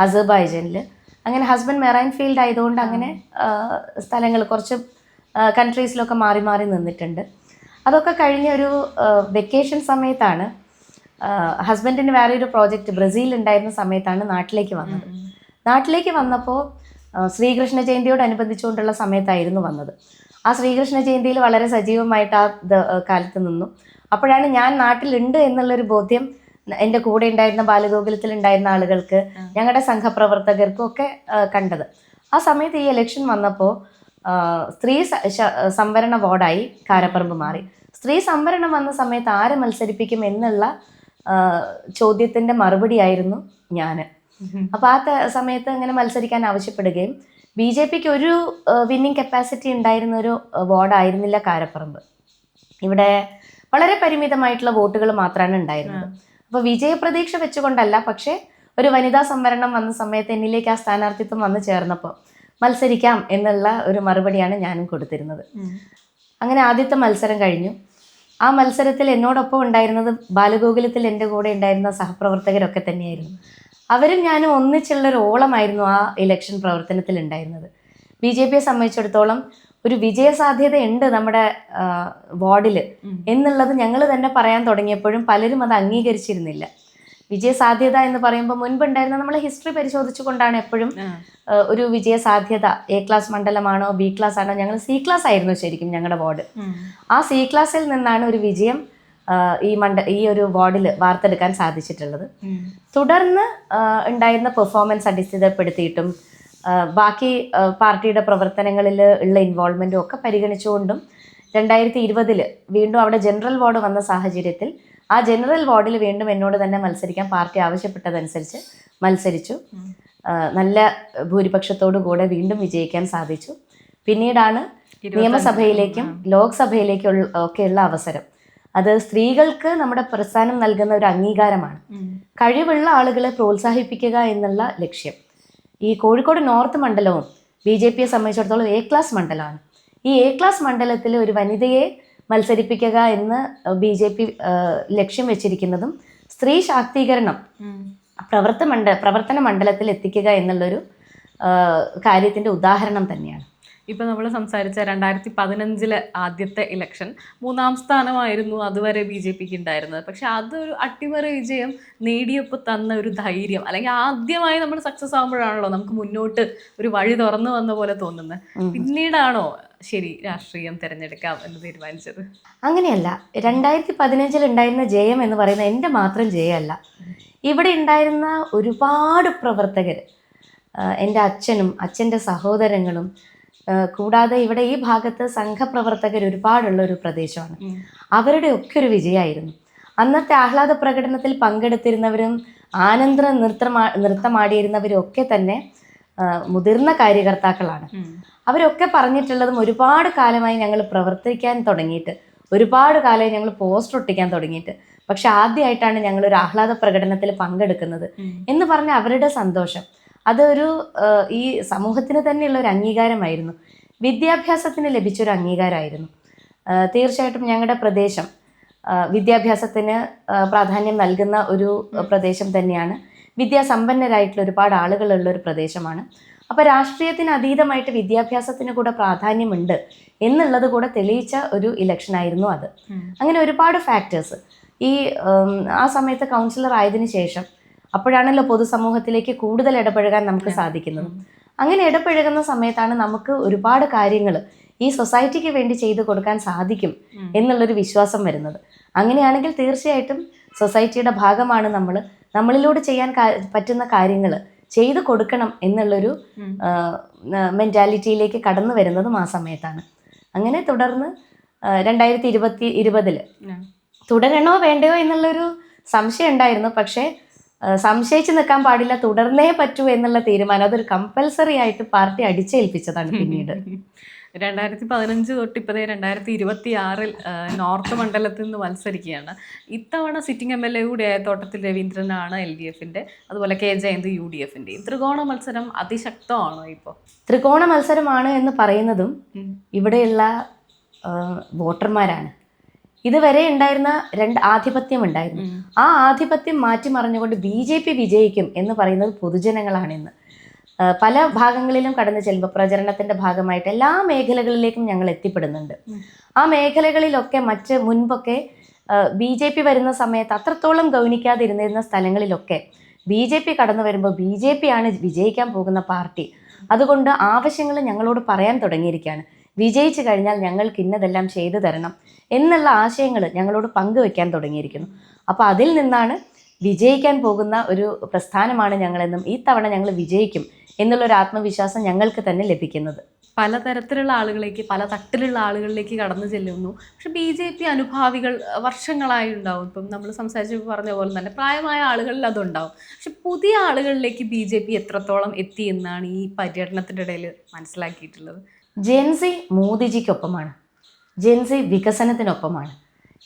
അസർബൈജാനിൽ, അങ്ങനെ ഹസ്ബൻഡ് മെറൈൻ ഫീൽഡ് ആയതുകൊണ്ട് അങ്ങനെ സ്ഥലങ്ങൾ കുറച്ച് കൺട്രീസിലൊക്കെ മാറി മാറി നിന്നിട്ടുണ്ട്. അതൊക്കെ കഴിഞ്ഞ ഒരു വെക്കേഷൻ സമയത്താണ് ഹസ്ബൻഡിന് വേറെ ഒരു പ്രോജക്റ്റ് ബ്രസീലിൽ ഉണ്ടായിരുന്ന സമയത്താണ് നാട്ടിലേക്ക് വന്നത്. നാട്ടിലേക്ക് വന്നപ്പോൾ ശ്രീകൃഷ്ണ ജയന്തിയോടനുബന്ധിച്ചുകൊണ്ടുള്ള സമയത്തായിരുന്നു വന്നത്. ആ ശ്രീകൃഷ്ണ ജയന്തിയിൽ വളരെ സജീവമായിട്ട് ആ കാലത്ത് നിന്നു. അപ്പോഴാണ് ഞാൻ നാട്ടിലുണ്ട് എന്നുള്ളൊരു ബോധ്യം എൻ്റെ കൂടെ ഉണ്ടായിരുന്ന ബാലഗോകുലത്തിൽ ഉണ്ടായിരുന്ന ആളുകൾക്ക്, ഞങ്ങളുടെ സംഘപ്രവർത്തകർക്കും ഒക്കെ കണ്ടത്. ആ സമയത്ത് ഈ ഇലക്ഷൻ വന്നപ്പോൾ സ്ത്രീ സംവരണ വാർഡായി കാരപ്പറമ്പ് മാറി. സ്ത്രീ സംവരണം വന്ന സമയത്ത് ആരെ മത്സരിപ്പിക്കും എന്നുള്ള ചോദ്യത്തിൻ്റെ മറുപടിയായിരുന്നു ഞാൻ. അപ്പോൾ ആ സമയത്ത് അങ്ങനെ മത്സരിക്കാൻ ആവശ്യപ്പെടുകയും BJPക്ക് ഒരു വിന്നിങ് കപ്പാസിറ്റി ഉണ്ടായിരുന്ന ഒരു വാർഡായിരുന്നില്ല കാരപ്പറമ്പ്. ഇവിടെ വളരെ പരിമിതമായിട്ടുള്ള വോട്ടുകൾ മാത്രമാണ് ഉണ്ടായിരുന്നത്. അപ്പോൾ വിജയപ്രതീക്ഷ വെച്ചുകൊണ്ടല്ല, പക്ഷേ ഒരു വനിതാ സംവരണം വന്ന സമയത്ത് എന്നിലേക്ക് ആ സ്ഥാനാർത്ഥിത്വം വന്നു ചേർന്നപ്പോൾ മത്സരിക്കാം എന്നുള്ള ഒരു മറുപടിയാണ് ഞാനും കൊടുത്തിരുന്നത്. അങ്ങനെ ആദ്യത്തെ മത്സരം കഴിഞ്ഞു. ആ മത്സരത്തിൽ എന്നോടൊപ്പം ഉണ്ടായിരുന്നത് ബാലഗോകുലത്തിൽ എൻ്റെ കൂടെ ഉണ്ടായിരുന്ന സഹപ്രവർത്തകരൊക്കെ തന്നെയായിരുന്നു. അവരും ഞാനും ഒന്നിച്ചുള്ളൊരു ഓളമായിരുന്നു ആ ഇലക്ഷൻ പ്രവർത്തനത്തിൽ ഉണ്ടായിരുന്നത്. BJPയെ സംബന്ധിച്ചിടത്തോളം ഒരു വിജയസാധ്യത ഉണ്ട് നമ്മുടെ വാർഡിൽ എന്നുള്ളത് ഞങ്ങൾ തന്നെ പറയാൻ തുടങ്ങിയപ്പോഴും പലരും അത് അംഗീകരിച്ചിരുന്നില്ല. വിജയസാധ്യത എന്ന് പറയുമ്പോൾ മുൻപുണ്ടായിരുന്ന നമ്മളെ ഹിസ്റ്ററി പരിശോധിച്ചുകൊണ്ടാണ് എപ്പോഴും ഒരു വിജയസാധ്യത A ക്ലാസ് മണ്ഡലമാണോ B ക്ലാസ് ആണോ, ഞങ്ങൾ C ക്ലാസ് ആയിരുന്നു ശരിക്കും ഞങ്ങളുടെ വാർഡ്. ആ C ക്ലാസ്സിൽ നിന്നാണ് ഒരു വിജയം ഈ ഒരു വാർഡിൽ വാർത്തെടുക്കാൻ സാധിച്ചിട്ടുള്ളത്. തുടർന്ന് ഉണ്ടായിരുന്ന പെർഫോമൻസ് അടിസ്ഥിതപ്പെടുത്തിയിട്ടും ബാക്കി പാർട്ടിയുടെ പ്രവർത്തനങ്ങളിൽ ഉള്ള ഇൻവോൾവ്മെൻറ്റും ഒക്കെ പരിഗണിച്ചുകൊണ്ടും 2020 വീണ്ടും അവിടെ ജനറൽ വാർഡ് വന്ന സാഹചര്യത്തിൽ ആ ജനറൽ വാർഡിൽ വീണ്ടും എന്നോട് തന്നെ മത്സരിക്കാൻ പാർട്ടി ആവശ്യപ്പെട്ടതനുസരിച്ച് മത്സരിച്ചു. നല്ല ഭൂരിപക്ഷത്തോടു കൂടെ വീണ്ടും വിജയിക്കാൻ സാധിച്ചു. പിന്നീടാണ് നിയമസഭയിലേക്കും ലോക്സഭയിലേക്കും ഒക്കെയുള്ള അവസരം. അത് സ്ത്രീകൾക്ക് നമ്മുടെ പ്രസ്ഥാനം നൽകുന്ന ഒരു അംഗീകാരമാണ്. കഴിവുള്ള ആളുകളെ പ്രോത്സാഹിപ്പിക്കുക എന്നുള്ള ലക്ഷ്യം. ഈ കോഴിക്കോട് നോർത്ത് മണ്ഡലവും BJPയെ സംബന്ധിച്ചിടത്തോളം A ക്ലാസ് മണ്ഡലമാണ്. ഈ A ക്ലാസ് മണ്ഡലത്തിൽ ഒരു വനിതയെ മത്സരിപ്പിക്കുക എന്ന് BJP ലക്ഷ്യം വെച്ചിരിക്കുന്നതും സ്ത്രീ ശാക്തീകരണം പ്രവർത്തന മണ്ഡലത്തിൽ എത്തിക്കുക എന്നുള്ളൊരു കാര്യത്തിൻ്റെ ഉദാഹരണം തന്നെയാണ്. ഇപ്പം നമ്മൾ സംസാരിച്ച 2015 ആദ്യത്തെ ഇലക്ഷൻ 3-ാം സ്ഥാനമായിരുന്നു അതുവരെ BJPക്ക് ഉണ്ടായിരുന്നത്. പക്ഷെ അതൊരു അട്ടിമറി വിജയം നേടിയപ്പോൾ തന്ന ഒരു ധൈര്യം, അല്ലെങ്കിൽ ആദ്യമായി നമ്മൾ സക്സസ് ആകുമ്പോഴാണല്ലോ നമുക്ക് മുന്നോട്ട് ഒരു വഴി തുറന്നു വന്ന പോലെ തോന്നുന്നത്. പിന്നീടാണോ ശരി രാഷ്ട്രീയം തിരഞ്ഞെടുക്കാം എന്ന് തീരുമാനിച്ചത്? അങ്ങനെയല്ല. 2015 ഉണ്ടായിരുന്ന ജയം എന്ന് പറയുന്നത് എൻ്റെ മാത്രം ജയമല്ല. ഇവിടെ ഉണ്ടായിരുന്ന ഒരുപാട് പ്രവർത്തകർ, എൻ്റെ അച്ഛനും അച്ഛൻ്റെ സഹോദരങ്ങളും, കൂടാതെ ഇവിടെ ഈ ഭാഗത്ത് സംഘപ്രവർത്തകർ ഒരുപാടുള്ള ഒരു പ്രദേശമാണ്. അവരുടെ ഒക്കെ ഒരു വിജയമായിരുന്നു. അന്നത്തെ ആഹ്ലാദ പ്രകടനത്തിൽ പങ്കെടുത്തിരുന്നവരും ആനന്ദ നൃത്തമാടിയിരുന്നവരും ഒക്കെ തന്നെ മുതിർന്ന കാര്യകർത്താക്കളാണ്. അവരൊക്കെ പറഞ്ഞിട്ടുള്ളതും ഒരുപാട് കാലമായി ഞങ്ങൾ പ്രവർത്തിക്കാൻ തുടങ്ങിയിട്ട്, ഒരുപാട് കാലമായി ഞങ്ങൾ പോസ്റ്റർ ഒട്ടിക്കാൻ തുടങ്ങിയിട്ട്, പക്ഷെ ആദ്യമായിട്ടാണ് ഞങ്ങൾ ഒരു ആഹ്ലാദ പ്രകടനത്തിൽ പങ്കെടുക്കുന്നത് എന്ന് പറഞ്ഞ അവരുടെ സന്തോഷം അതൊരു ഈ സമൂഹത്തിന് തന്നെയുള്ള ഒരു അംഗീകാരമായിരുന്നു. വിദ്യാഭ്യാസത്തിന് ലഭിച്ചൊരു അംഗീകാരമായിരുന്നു. തീർച്ചയായിട്ടും ഞങ്ങളുടെ പ്രദേശം വിദ്യാഭ്യാസത്തിന് പ്രാധാന്യം നൽകുന്ന ഒരു പ്രദേശം തന്നെയാണ്. വിദ്യാസമ്പന്നരായിട്ടുള്ള ഒരുപാട് ആളുകളുള്ള ഒരു പ്രദേശമാണ്. അപ്പോൾ രാഷ്ട്രീയത്തിന് അതീതമായിട്ട് വിദ്യാഭ്യാസത്തിന് കൂടെ പ്രാധാന്യമുണ്ട് എന്നുള്ളത് കൂടെ തെളിയിച്ച ഒരു ഇലക്ഷനായിരുന്നു അത്. അങ്ങനെ ഒരുപാട് ഫാക്ടേഴ്സ് ഈ ആ സമയത്ത് കൗൺസിലർ ആയതിനു ശേഷം, അപ്പോഴാണല്ലോ പൊതുസമൂഹത്തിലേക്ക് കൂടുതൽ ഇടപഴകാൻ നമുക്ക് സാധിക്കുന്നത്. അങ്ങനെ ഇടപഴകുന്ന സമയത്താണ് നമുക്ക് ഒരുപാട് കാര്യങ്ങൾ ഈ സൊസൈറ്റിക്ക് വേണ്ടി ചെയ്തു കൊടുക്കാൻ സാധിക്കും എന്നുള്ളൊരു വിശ്വാസം വരുന്നത്. അങ്ങനെയാണെങ്കിൽ തീർച്ചയായിട്ടും സൊസൈറ്റിയുടെ ഭാഗമാണ് നമ്മൾ, നമ്മളിലൂടെ ചെയ്യാൻ പറ്റുന്ന കാര്യങ്ങൾ ചെയ്തു കൊടുക്കണം എന്നുള്ളൊരു മെൻറ്റാലിറ്റിയിലേക്ക് കടന്നു വരുന്നതും ആ സമയത്താണ്. അങ്ങനെ തുടർന്ന് 2020 തുടരണോ വേണ്ടയോ എന്നുള്ളൊരു സംശയം ഉണ്ടായിരുന്നു. പക്ഷേ സംശയിച്ച് നിൽക്കാൻ പാടില്ല, തുടർന്നേ പറ്റൂ എന്നുള്ള തീരുമാനം അതൊരു കമ്പൽസറി ആയിട്ട് പാർട്ടി അടിച്ചേൽപ്പിച്ചതാണ്. പിന്നീട് 2015 തൊട്ട് ഇപ്പോൾ 2026 നോർത്ത് മണ്ഡലത്തിൽ നിന്ന് മത്സരിക്കുകയാണ്. ഇത്തവണ സിറ്റിംഗ് MLA കൂടിയായ തോട്ടത്തിൽ രവീന്ദ്രനാണ് LDFന്റെ, അതുപോലെ K ജയന്ത് UDFന്റെയും. ത്രികോണ മത്സരം അതിശക്തമാണോ ഇപ്പോൾ? ത്രികോണ മത്സരമാണ് എന്ന് പറയുന്നതും ഇവിടെയുള്ള വോട്ടർമാരാണ്. ഇതുവരെ ഉണ്ടായിരുന്ന ആധിപത്യം ഉണ്ടായിരുന്നു. ആ ആധിപത്യം മാറ്റിമറിഞ്ഞുകൊണ്ട് BJP വിജയിക്കും എന്ന് പറയുന്നത് പൊതുജനങ്ങളാണെന്ന് പല ഭാഗങ്ങളിലും കടന്നു ചെല്ലുമ്പോൾ പ്രചരണത്തിന്റെ ഭാഗമായിട്ട് എല്ലാ മേഖലകളിലേക്കും ഞങ്ങൾ എത്തിപ്പെടുന്നുണ്ട്. ആ മേഖലകളിലൊക്കെ മുൻപൊക്കെ BJP വരുന്ന സമയത്ത് അത്രത്തോളം ഗൗനിക്കാതിരുന്നിരുന്ന സ്ഥലങ്ങളിലൊക്കെ BJP കടന്നു വരുമ്പോൾ BJP ആണ് വിജയിക്കാൻ പോകുന്ന പാർട്ടി, അതുകൊണ്ട് ആവശ്യങ്ങൾ ഞങ്ങളോട് പറയാൻ തുടങ്ങിയിരിക്കുകയാണ്. വിജയിച്ചു കഴിഞ്ഞാൽ ഞങ്ങൾക്ക് ഇന്നതെല്ലാം ചെയ്തു തരണം എന്നുള്ള ആശയങ്ങൾ ഞങ്ങളോട് പങ്കുവെക്കാൻ തുടങ്ങിയിരിക്കുന്നു. അപ്പോൾ അതിൽ നിന്നാണ് വിജയിക്കാൻ പോകുന്ന ഒരു പ്രസ്ഥാനമാണ് ഞങ്ങളെന്നും ഈ തവണ ഞങ്ങൾ വിജയിക്കും എന്നുള്ളൊരു ആത്മവിശ്വാസം ഞങ്ങൾക്ക് തന്നെ ലഭിക്കുന്നത്. പലതരത്തിലുള്ള ആളുകളിലേക്ക്, പല തട്ടിലുള്ള ആളുകളിലേക്ക് കടന്നു ചെല്ലുന്നു. പക്ഷെ BJP അനുഭാവികൾ വർഷങ്ങളായി ഉണ്ടാവും. ഇപ്പം നമ്മൾ സംസാരിച്ച് പറഞ്ഞ പോലെ തന്നെ പ്രായമായ ആളുകളിൽ അതുണ്ടാവും. പക്ഷെ പുതിയ ആളുകളിലേക്ക് BJP എത്രത്തോളം എത്തി എന്നാണ് ഈ പര്യടനത്തിൻ്റെ ഇടയിൽ മനസ്സിലാക്കിയിട്ടുള്ളത്? ജെൻസി മോദിജിക്കൊപ്പമാണ്, ജെൻസി വികസനത്തിനൊപ്പമാണ്,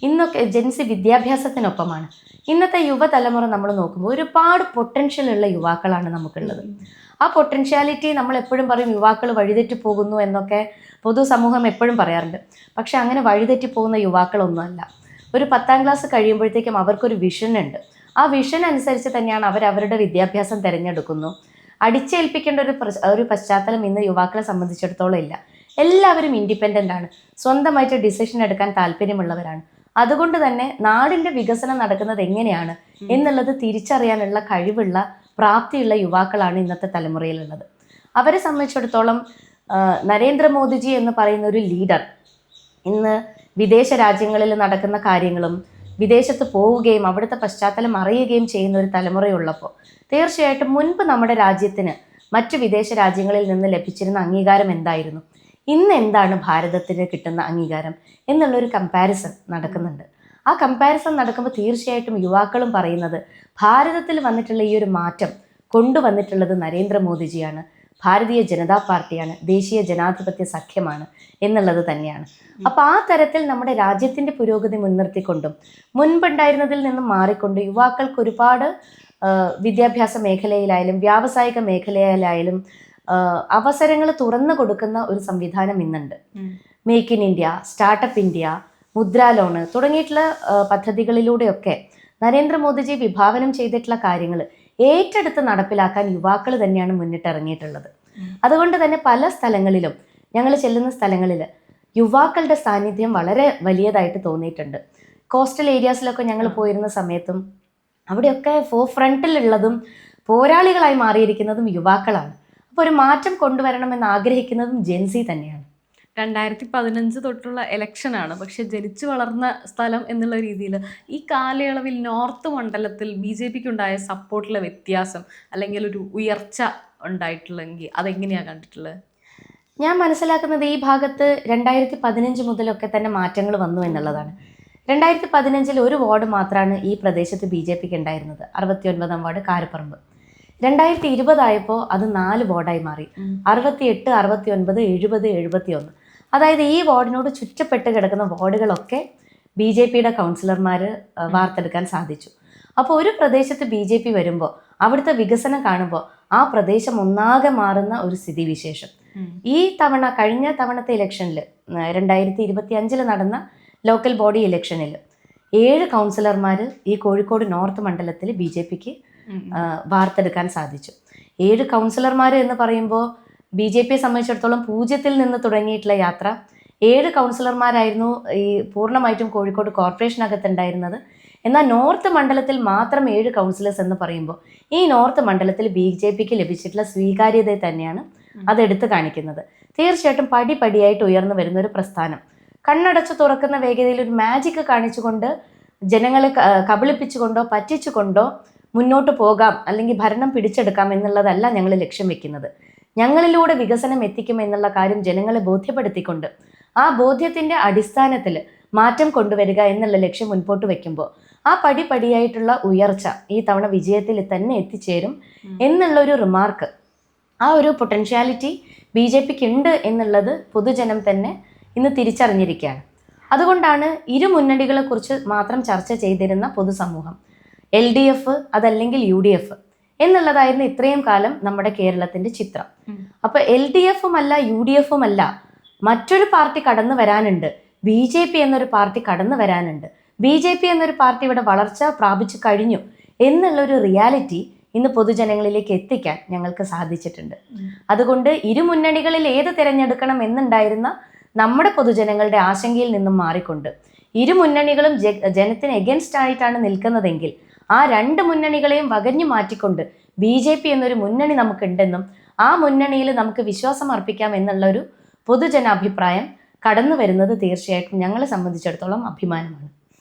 ഇന്നൊക്കെ ജെൻസി വിദ്യാഭ്യാസത്തിനൊപ്പമാണ്. ഇന്നത്തെ യുവതലമുറ നമ്മൾ നോക്കുമ്പോൾ ഒരുപാട് പൊട്ടൻഷ്യൽ ഉള്ള യുവാക്കളാണ് നമുക്കുള്ളത്. ആ പൊട്ടൻഷ്യാലിറ്റി നമ്മൾ എപ്പോഴും പറയും യുവാക്കൾ വഴിതെറ്റി പോകുന്നു എന്നൊക്കെ പൊതുസമൂഹം എപ്പോഴും പറയാറുണ്ട്. പക്ഷെ അങ്ങനെ വഴിതെറ്റി പോകുന്ന യുവാക്കളൊന്നുമല്ല. ഒരു 10ാം ക്ലാസ് കഴിയുമ്പോഴത്തേക്കും അവർക്കൊരു വിഷൻ ഉണ്ട്. ആ വിഷൻ അനുസരിച്ച് തന്നെയാണ് അവരുടെ വിദ്യാഭ്യാസം തിരഞ്ഞെടുക്കുന്നു. അടിച്ചേൽപ്പിക്കേണ്ട ഒരു പശ്ചാത്തലം ഇന്ന് യുവാക്കളെ സംബന്ധിച്ചിടത്തോളം ഇല്ല. എല്ലാവരും ഇൻഡിപെൻഡൻ്റ് ആണ്, സ്വന്തമായിട്ട് ഡിസിഷൻ എടുക്കാൻ താല്പര്യമുള്ളവരാണ്. അതുകൊണ്ട് തന്നെ നാടിൻ്റെ വികസനം നടക്കുന്നത് എങ്ങനെയാണ് എന്നുള്ളത് തിരിച്ചറിയാനുള്ള കഴിവുള്ള പ്രാപ്തിയുള്ള യുവാക്കളാണ് ഇന്നത്തെ തലമുറയിലുള്ളത്. അവരെ സംബന്ധിച്ചിടത്തോളം നരേന്ദ്രമോദിജി എന്ന് പറയുന്ന ഒരു ലീഡർ ഇന്ന് വിദേശ രാജ്യങ്ങളിൽ നടക്കുന്ന കാര്യങ്ങളും വിദേശത്ത് പോവുകയും അവിടുത്തെ പശ്ചാത്തലം അറിയുകയും ചെയ്യുന്ന ഒരു തലമുറയുള്ളപ്പോൾ തീർച്ചയായിട്ടും മുൻപ് നമ്മുടെ രാജ്യത്തിന് മറ്റു വിദേശ രാജ്യങ്ങളിൽ നിന്ന് ലഭിച്ചിരുന്ന അംഗീകാരം എന്തായിരുന്നു, ഇന്ന് എന്താണ് ഭാരതത്തിന് കിട്ടുന്ന അംഗീകാരം എന്നുള്ളൊരു കമ്പാരിസൺ നടക്കുന്നുണ്ട്. ആ കമ്പാരിസൺ നടക്കുമ്പോൾ തീർച്ചയായിട്ടും യുവാക്കളും പറയുന്നത് ഭാരതത്തിൽ വന്നിട്ടുള്ള ഈ ഒരു മാറ്റം കൊണ്ടുവന്നിട്ടുള്ളത് നരേന്ദ്രമോദിജിയാണ്, ഭാരതീയ ജനതാ പാർട്ടിയാണ്, ദേശീയ ജനാധിപത്യ സഖ്യമാണ് എന്നുള്ളത് തന്നെയാണ്. അപ്പോൾ ആ തരത്തിൽ നമ്മുടെ രാജ്യത്തിൻ്റെ പുരോഗതി മുൻനിർത്തിക്കൊണ്ടും മുൻപുണ്ടായിരുന്നതിൽ നിന്നും മാറിക്കൊണ്ട് യുവാക്കൾക്ക് ഒരുപാട് വിദ്യാഭ്യാസ മേഖലയിലായാലും വ്യാവസായിക മേഖലയിലായാലും അവസരങ്ങൾ തുറന്നു കൊടുക്കുന്ന ഒരു സംവിധാനം ഇന്നുണ്ട്. Make in India, startup India, Mudra loan തുടങ്ങിയിട്ടുള്ള പദ്ധതികളിലൂടെയൊക്കെ നരേന്ദ്രമോദിജി വിഭാവനം ചെയ്തിട്ടുള്ള കാര്യങ്ങൾ ഏറ്റെടുത്ത് നടപ്പിലാക്കാൻ യുവാക്കൾ തന്നെയാണ് മുന്നിട്ടിറങ്ങിയിട്ടുള്ളത്. അതുകൊണ്ട് തന്നെ പല സ്ഥലങ്ങളിലും ഞങ്ങൾ ചെല്ലുന്ന സ്ഥലങ്ങളിൽ യുവാക്കളുടെ സാന്നിധ്യം വളരെ വലിയതായിട്ട് തോന്നിയിട്ടുണ്ട്. കോസ്റ്റൽ ഏരിയാസിലൊക്കെ ഞങ്ങൾ പോയിരുന്ന സമയത്തും അവിടെയൊക്കെ ഫ്രണ്ടിലുള്ളതും പോരാളികളായി മാറിയിരിക്കുന്നതും യുവാക്കളാണ്. അപ്പോൾ ഒരു മാറ്റം കൊണ്ടുവരണമെന്ന് ആഗ്രഹിക്കുന്നതും ജെൻസി തന്നെയാണ്. 2015 തൊട്ടുള്ള ഇലക്ഷനാണ്, പക്ഷെ ജനിച്ചു വളർന്ന സ്ഥലം എന്നുള്ള രീതിയിൽ ഈ കാലയളവിൽ നോർത്ത് മണ്ഡലത്തിൽ BJPക്ക് ഉണ്ടായ സപ്പോർട്ടിലെ വ്യത്യാസം അല്ലെങ്കിൽ ഒരു ഉയർച്ച ഉണ്ടായിട്ടുള്ളെങ്കിൽ അതെങ്ങനെയാണ് കണ്ടിട്ടുള്ളത്? ഞാൻ മനസ്സിലാക്കുന്നത് ഈ ഭാഗത്ത് 2015 മുതലൊക്കെ തന്നെ മാറ്റങ്ങൾ വന്നു എന്നുള്ളതാണ്. 2015 ഒരു വാർഡ് മാത്രമാണ് ഈ പ്രദേശത്ത് BJPക്ക് ഉണ്ടായിരുന്നത്, 69-ാം വാർഡ് കാരപ്പറമ്പ്. 2020 ആയപ്പോൾ അത് 4 വാർഡായി മാറി, 68, 69, 70, 71. അതായത് ഈ വാർഡിനോട് ചുറ്റപ്പെട്ട് കിടക്കുന്ന വാർഡുകളൊക്കെ BJPയുടെ കൗൺസിലർമാർ വാർത്തെടുക്കാൻ സാധിച്ചു. അപ്പോൾ ഒരു പ്രദേശത്ത് BJP വരുമ്പോൾ അവിടുത്തെ വികസനം കാണുമ്പോൾ ആ പ്രദേശം ഒന്നാകെ മാറുന്ന ഒരു സ്ഥിതിവിശേഷം. ഈ തവണ കഴിഞ്ഞ തവണത്തെ ഇലക്ഷനിൽ 2025 നടന്ന ലോക്കൽ ബോഡി ഇലക്ഷനിൽ 7 കൗൺസിലർമാർ ഈ കോഴിക്കോട് നോർത്ത് മണ്ഡലത്തിൽ BJPക്ക് വാർത്തെടുക്കാൻ സാധിച്ചു. 7 കൗൺസിലർമാർ എന്ന് പറയുമ്പോൾ BJPയെ സംബന്ധിച്ചിടത്തോളം 0-ൽ നിന്ന് തുടങ്ങിയിട്ടുള്ള യാത്ര. 7 കൗൺസിലർമാരായിരുന്നു ഈ പൂർണ്ണമായിട്ടും കോഴിക്കോട് കോർപ്പറേഷനകത്തുണ്ടായിരുന്നത്. എന്നാൽ നോർത്ത് മണ്ഡലത്തിൽ മാത്രം 7 കൗൺസിലേഴ്സ് എന്ന് പറയുമ്പോൾ ഈ നോർത്ത് മണ്ഡലത്തിൽ BJPക്ക് ലഭിച്ചിട്ടുള്ള സ്വീകാര്യത തന്നെയാണ് അതെടുത്ത് കാണിക്കുന്നത്. തീർച്ചയായിട്ടും പടിപടിയായിട്ട് ഉയർന്നു വരുന്ന ഒരു പ്രസ്ഥാനം, കണ്ണടച്ച് തുറക്കുന്ന വേഗതയിൽ ഒരു മാജിക് കാണിച്ചുകൊണ്ട് ജനങ്ങളെ കബളിപ്പിച്ചുകൊണ്ടോ പറ്റിച്ചുകൊണ്ടോ മുന്നോട്ട് പോകാം അല്ലെങ്കിൽ ഭരണം പിടിച്ചെടുക്കാം എന്നുള്ളതല്ല ഞങ്ങൾ ലക്ഷ്യം വെക്കുന്നത്. ഞങ്ങളിലൂടെ വികസനം എത്തിക്കും എന്നുള്ള കാര്യം ജനങ്ങളെ ബോധ്യപ്പെടുത്തിക്കൊണ്ട് ആ ബോധ്യത്തിൻ്റെ അടിസ്ഥാനത്തിൽ മാറ്റം കൊണ്ടുവരിക എന്നുള്ള ലക്ഷ്യം മുൻപോട്ട് വയ്ക്കുമ്പോൾ ആ പടിപടിയായിട്ടുള്ള ഉയർച്ച ഈ തവണ വിജയത്തിൽ തന്നെ എത്തിച്ചേരും എന്നുള്ളൊരു റിമാർക്ക്, ആ ഒരു പൊട്ടൻഷ്യാലിറ്റി BJPക്ക് ഉണ്ട് എന്നുള്ളത് പൊതുജനം തന്നെ ഇന്ന് തിരിച്ചറിഞ്ഞിരിക്കുകയാണ്. അതുകൊണ്ടാണ് ഇരു മുന്നണികളെക്കുറിച്ച് മാത്രം ചർച്ച ചെയ്തിരുന്ന പൊതുസമൂഹം LDF അതല്ലെങ്കിൽ UDF എന്നുള്ളതായിരുന്നു ഇത്രയും കാലം നമ്മുടെ കേരളത്തിൻ്റെ ചിത്രം. അപ്പോൾ LDFും അല്ല UDFും അല്ല, മറ്റൊരു പാർട്ടി കടന്നു വരാനുണ്ട്, BJP എന്നൊരു പാർട്ടി കടന്നു വരാനുണ്ട്, BJP എന്നൊരു പാർട്ടി ഇവിടെ വളർച്ച പ്രാപിച്ചു കഴിഞ്ഞു എന്നുള്ളൊരു റിയാലിറ്റി ഇന്ന് പൊതുജനങ്ങളിലേക്ക് എത്തിക്കാൻ ഞങ്ങൾക്ക് സാധിച്ചിട്ടുണ്ട്. അതുകൊണ്ട് ഇരു മുന്നണികളിൽ ഏത് തിരഞ്ഞെടുക്കണം എന്നുണ്ടായിരുന്ന നമ്മുടെ പൊതുജനങ്ങളുടെ ആശങ്കയിൽ നിന്നും മാറിക്കൊണ്ട് ഇരു മുന്നണികളും ജനത്തിന് എഗൻസ്റ്റ് ആയിട്ടാണ് നിൽക്കുന്നതെങ്കിൽ ആ 2 മുന്നണികളെയും വകഞ്ഞു മാറ്റിക്കൊണ്ട് BJP എന്നൊരു മുന്നണി നമുക്കുണ്ടെന്നും ആ മുന്നണിയിൽ നമുക്ക് വിശ്വാസം അർപ്പിക്കാം എന്നുള്ളൊരു പൊതുജനാഭിപ്രായം കടന്നു വരുന്നത് തീർച്ചയായിട്ടും ഞങ്ങളെ സംബന്ധിച്ചിടത്തോളം അഭിമാനമാണ്.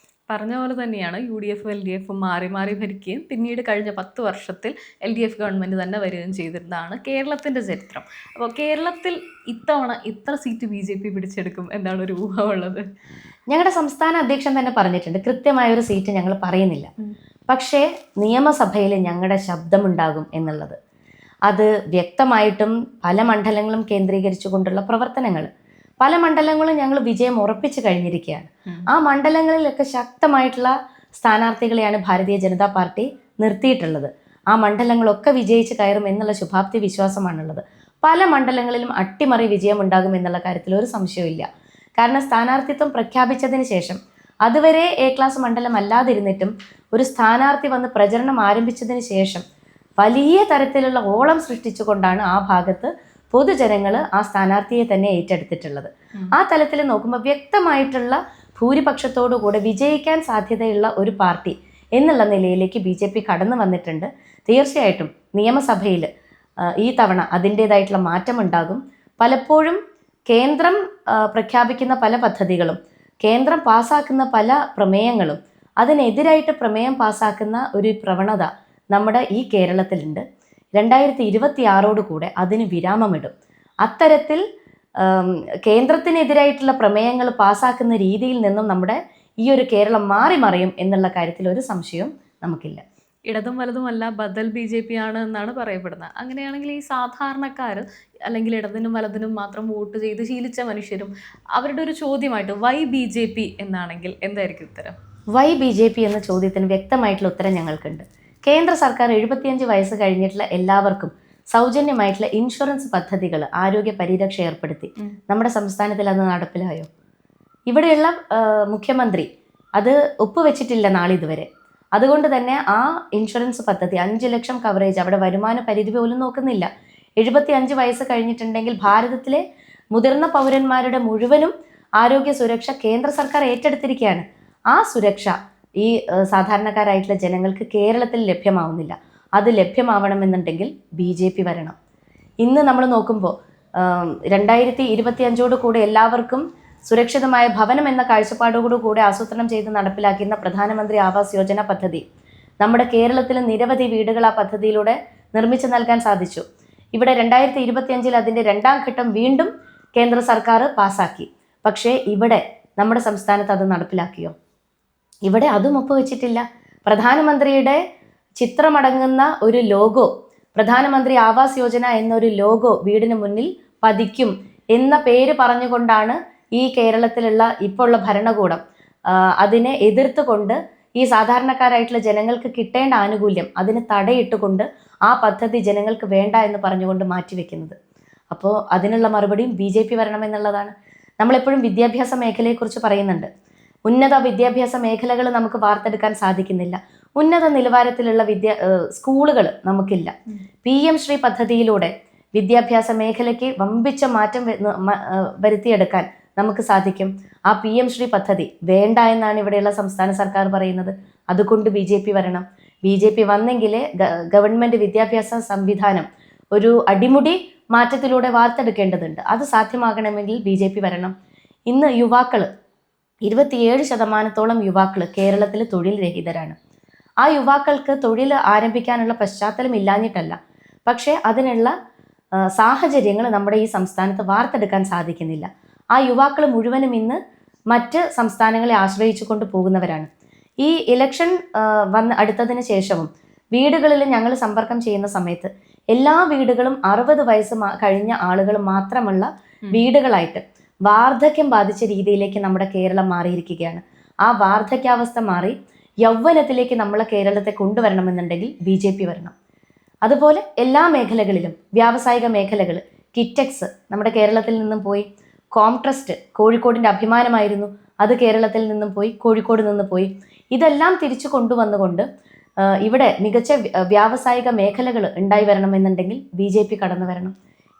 പറഞ്ഞ പോലെ തന്നെയാണ് UDF LDF മാറി മാറി ഭരിക്കുകയും പിന്നീട് കഴിഞ്ഞ 10 വർഷത്തിൽ LDF ഗവൺമെൻറ് തന്നെ വരികയും ചെയ്തിരുന്നതാണ് കേരളത്തിൻ്റെ ചരിത്രം. അപ്പോൾ കേരളത്തിൽ ഇത്തവണ ഇത്ര സീറ്റ് BJP പിടിച്ചെടുക്കും എന്നാണ് ഒരു ഊഹമുള്ളത്? ഞങ്ങളുടെ സംസ്ഥാന അധ്യക്ഷൻ തന്നെ പറഞ്ഞിട്ടുണ്ട്, കൃത്യമായൊരു സീറ്റ് ഞങ്ങൾ പറയുന്നില്ല, പക്ഷേ നിയമസഭയിൽ ഞങ്ങളുടെ ശബ്ദമുണ്ടാകും എന്നുള്ളത്. അത് വ്യക്തമായിട്ടും പല മണ്ഡലങ്ങളും കേന്ദ്രീകരിച്ചുകൊണ്ടുള്ള പ്രവർത്തനങ്ങൾ, പല മണ്ഡലങ്ങളും ഞങ്ങൾ വിജയം ഉറപ്പിച്ചു കഴിഞ്ഞിരിക്കുകയാണ്. ആ മണ്ഡലങ്ങളിലൊക്കെ ശക്തമായിട്ടുള്ള സ്ഥാനാർത്ഥികളെയാണ് ഭാരതീയ ജനതാ പാർട്ടി നിർത്തിയിട്ടുള്ളത്. ആ മണ്ഡലങ്ങളൊക്കെ വിജയിച്ച് കയറും എന്നുള്ള ശുഭാപ്തി വിശ്വാസമാണുള്ളത്. പല മണ്ഡലങ്ങളിലും അട്ടിമറി വിജയം ഉണ്ടാകും എന്നുള്ള കാര്യത്തിൽ ഒരു സംശയമില്ല. കാരണം സ്ഥാനാർത്ഥിത്വം പ്രഖ്യാപിച്ചതിന് ശേഷം അതുവരെ A ക്ലാസ് മണ്ഡലം അല്ലാതിരുന്നിട്ടും ഒരു സ്ഥാനാർത്ഥി വന്ന് പ്രചരണം ആരംഭിച്ചതിന് ശേഷം വലിയ തരത്തിലുള്ള ഓളം സൃഷ്ടിച്ചുകൊണ്ടാണ് ആ ഭാഗത്ത് പൊതുജനങ്ങൾ ആ സ്ഥാനാർത്ഥിയെ തന്നെ ഏറ്റെടുത്തിട്ടുള്ളത്. ആ തലത്തിൽ നോക്കുമ്പോൾ വ്യക്തമായിട്ടുള്ള ഭൂരിപക്ഷത്തോടുകൂടെ വിജയിക്കാൻ സാധ്യതയുള്ള ഒരു പാർട്ടി എന്നുള്ള നിലയിലേക്ക് BJP കടന്നു വന്നിട്ടുണ്ട്. തീർച്ചയായിട്ടും നിയമസഭയിൽ ഈ തവണ അതിൻ്റേതായിട്ടുള്ള മാറ്റമുണ്ടാകും. പലപ്പോഴും കേന്ദ്രം പ്രഖ്യാപിക്കുന്ന പല പദ്ധതികളും, കേന്ദ്രം പാസ്സാക്കുന്ന പല പ്രമേയങ്ങളും, അതിനെതിരായിട്ട് പ്രമേയം പാസ്സാക്കുന്ന ഒരു പ്രവണത നമ്മുടെ ഈ കേരളത്തിലുണ്ട്. 2026 കൂടെ അതിന് വിരാമമിടും. അത്തരത്തിൽ കേന്ദ്രത്തിനെതിരായിട്ടുള്ള പ്രമേയങ്ങൾ പാസ്സാക്കുന്ന രീതിയിൽ നിന്നും നമ്മുടെ ഈ ഒരു കേരളം മാറി മറിയും എന്നുള്ള കാര്യത്തിൽ ഒരു സംശയവും നമുക്കില്ല. ഇടതും വലതുമല്ല, ബദൽ BJP ആണ് എന്നാണ് പറയപ്പെടുന്നത്. അങ്ങനെയാണെങ്കിൽ ഈ സാധാരണക്കാർ അല്ലെങ്കിൽ ഇടതിനും വലതിനും മാത്രം വോട്ട് ചെയ്ത് ശീലിച്ച മനുഷ്യരും അവരുടെ ഒരു ചോദ്യമായിട്ട് വൈ BJP എന്നാണെങ്കിൽ എന്തായിരിക്കും ഉത്തരം? വൈ BJP എന്ന ചോദ്യത്തിന് വ്യക്തമായിട്ടുള്ള ഉത്തരം ഞങ്ങൾക്കുണ്ട്. കേന്ദ്ര സർക്കാർ 75 വയസ്സ് കഴിഞ്ഞിട്ടുള്ള എല്ലാവർക്കും സൗജന്യമായിട്ടുള്ള ഇൻഷുറൻസ് പദ്ധതികൾ, ആരോഗ്യ പരിരക്ഷ ഏർപ്പെടുത്തി. നമ്മുടെ സംസ്ഥാനത്തിൽ അത് നടപ്പിലായോ? ഇവിടെയുള്ള മുഖ്യമന്ത്രി അത് ഒപ്പുവെച്ചിട്ടില്ല നാളിതുവരെ. അതുകൊണ്ട് തന്നെ ആ ഇൻഷുറൻസ് പദ്ധതി 5 ലക്ഷം കവറേജ്, അവിടെ വരുമാന പരിധി പോലും നോക്കുന്നില്ല. 75 വയസ്സ് കഴിഞ്ഞിട്ടുണ്ടെങ്കിൽ ഭാരതത്തിലെ മുതിർന്ന പൗരന്മാരുടെ മുഴുവനും ആരോഗ്യ സുരക്ഷ കേന്ദ്ര സർക്കാർ ഏറ്റെടുത്തിരിക്കുകയാണ്. ആ സുരക്ഷ ഈ സാധാരണക്കാരായിട്ടുള്ള ജനങ്ങൾക്ക് കേരളത്തിൽ ലഭ്യമാവുന്നില്ല. അത് ലഭ്യമാവണമെന്നുണ്ടെങ്കിൽ BJP വരണം. ഇന്ന് നമ്മൾ നോക്കുമ്പോൾ 2025 കൂടെ എല്ലാവർക്കും സുരക്ഷിതമായ ഭവനം എന്ന കാഴ്ചപ്പാടോടുകൂടി ആസൂത്രണം ചെയ്ത് നടപ്പിലാക്കുന്ന പ്രധാനമന്ത്രി ആവാസ് യോജന പദ്ധതി നമ്മുടെ കേരളത്തിൽ നിരവധി വീടുകൾ ആ പദ്ധതിയിലൂടെ നിർമ്മിച്ചു നൽകാൻ സാധിച്ചു. ഇവിടെ 2025 അതിൻ്റെ 2ാം ഘട്ടം വീണ്ടും കേന്ദ്ര സർക്കാർ പാസാക്കി. പക്ഷേ ഇവിടെ നമ്മുടെ സംസ്ഥാനത്ത് അത് നടപ്പിലാക്കിയോ? ഇവിടെ അതും ഒപ്പുവെച്ചിട്ടില്ല. പ്രധാനമന്ത്രിയുടെ ചിത്രമടങ്ങുന്ന ഒരു ലോഗോ, പ്രധാനമന്ത്രി ആവാസ് യോജന എന്നൊരു ലോഗോ വീടിന് മുന്നിൽ പതിക്കും എന്ന പേര് പറഞ്ഞുകൊണ്ടാണ് ഈ കേരളത്തിലുള്ള ഇപ്പോൾ ഉള്ള ഭരണകൂടം അതിനെ എതിർത്തുകൊണ്ട് ഈ സാധാരണക്കാരായിട്ടുള്ള ജനങ്ങൾക്ക് കിട്ടേണ്ട ആനുകൂല്യം അതിന് തടയിട്ടുകൊണ്ട് ആ പദ്ധതി ജനങ്ങൾക്ക് വേണ്ട എന്ന് പറഞ്ഞുകൊണ്ട് മാറ്റിവെക്കുന്നത്. അപ്പോൾ അതിനുള്ള മറുപടിയും BJP വരണമെന്നുള്ളതാണ്. നമ്മളെപ്പോഴും വിദ്യാഭ്യാസ മേഖലയെക്കുറിച്ച് പറയുന്നുണ്ട്. ഉന്നത വിദ്യാഭ്യാസ മേഖലകൾ നമുക്ക് വാർത്തെടുക്കാൻ സാധിക്കുന്നില്ല. ഉന്നത നിലവാരത്തിലുള്ള സ്കൂളുകൾ നമുക്കില്ല. PM ശ്രീ പദ്ധതിയിലൂടെ വിദ്യാഭ്യാസ മേഖലയ്ക്ക് വമ്പിച്ച മാറ്റം വരുത്തിയെടുക്കാൻ നമുക്ക് സാധിക്കും. ആ PM ശ്രീ പദ്ധതി വേണ്ട എന്നാണ് ഇവിടെയുള്ള സംസ്ഥാന സർക്കാർ പറയുന്നത്. അതുകൊണ്ട് BJP വരണം. BJP വന്നെങ്കിലേ ഗവൺമെൻറ് വിദ്യാഭ്യാസ സംവിധാനം ഒരു അടിമുടി മാറ്റത്തിലൂടെ വാർത്തെടുക്കേണ്ടതുണ്ട്. അത് സാധ്യമാകണമെങ്കിൽ BJP വരണം. ഇന്ന് യുവാക്കൾ 27% യുവാക്കൾ കേരളത്തിൽ തൊഴിൽ രഹിതരാണ്. ആ യുവാക്കൾക്ക് തൊഴിൽ ആരംഭിക്കാനുള്ള പശ്ചാത്തലം ഇല്ലാഞ്ഞിട്ടല്ല, പക്ഷേ അതിനുള്ള സാഹചര്യങ്ങൾ നമ്മുടെ ഈ സംസ്ഥാനത്ത് വാർത്തെടുക്കാൻ സാധിക്കുന്നില്ല. ആ യുവാക്കൾ മുഴുവനും ഇന്ന് മറ്റ് സംസ്ഥാനങ്ങളെ ആശ്രയിച്ചു കൊണ്ട് പോകുന്നവരാണ്. ഈ ഇലക്ഷൻ അടുത്തതിന് ശേഷവും വീടുകളിൽ ഞങ്ങൾ സമ്പർക്കം ചെയ്യുന്ന സമയത്ത് എല്ലാ വീടുകളും 60 വയസ്സ് കഴിഞ്ഞ ആളുകൾ മാത്രമുള്ള വീടുകളായിട്ട് വാർദ്ധക്യം ബാധിച്ച രീതിയിലേക്ക് നമ്മുടെ കേരളം മാറിയിരിക്കുകയാണ്. ആ വാർദ്ധക്യാവസ്ഥ മാറി യൗവനത്തിലേക്ക് നമ്മളെ കേരളത്തെ കൊണ്ടുവരണമെന്നുണ്ടെങ്കിൽ BJP വരണം. അതുപോലെ എല്ലാ മേഖലകളിലും വ്യാവസായിക മേഖലകൾ, കിറ്റെക്സ് നമ്മുടെ കേരളത്തിൽ നിന്നും പോയി. കോംട്രസ്റ്റ് കോഴിക്കോടിൻ്റെ അഭിമാനമായിരുന്നു, അത് കേരളത്തിൽ നിന്നും പോയി, കോഴിക്കോട് നിന്ന് പോയി. ഇതെല്ലാം തിരിച്ചു കൊണ്ടുവന്നുകൊണ്ട് ഇവിടെ മികച്ച വ്യാവസായിക മേഖലകൾ ഉണ്ടായി വരണമെന്നുണ്ടെങ്കിൽ BJP കടന്നു വരണം.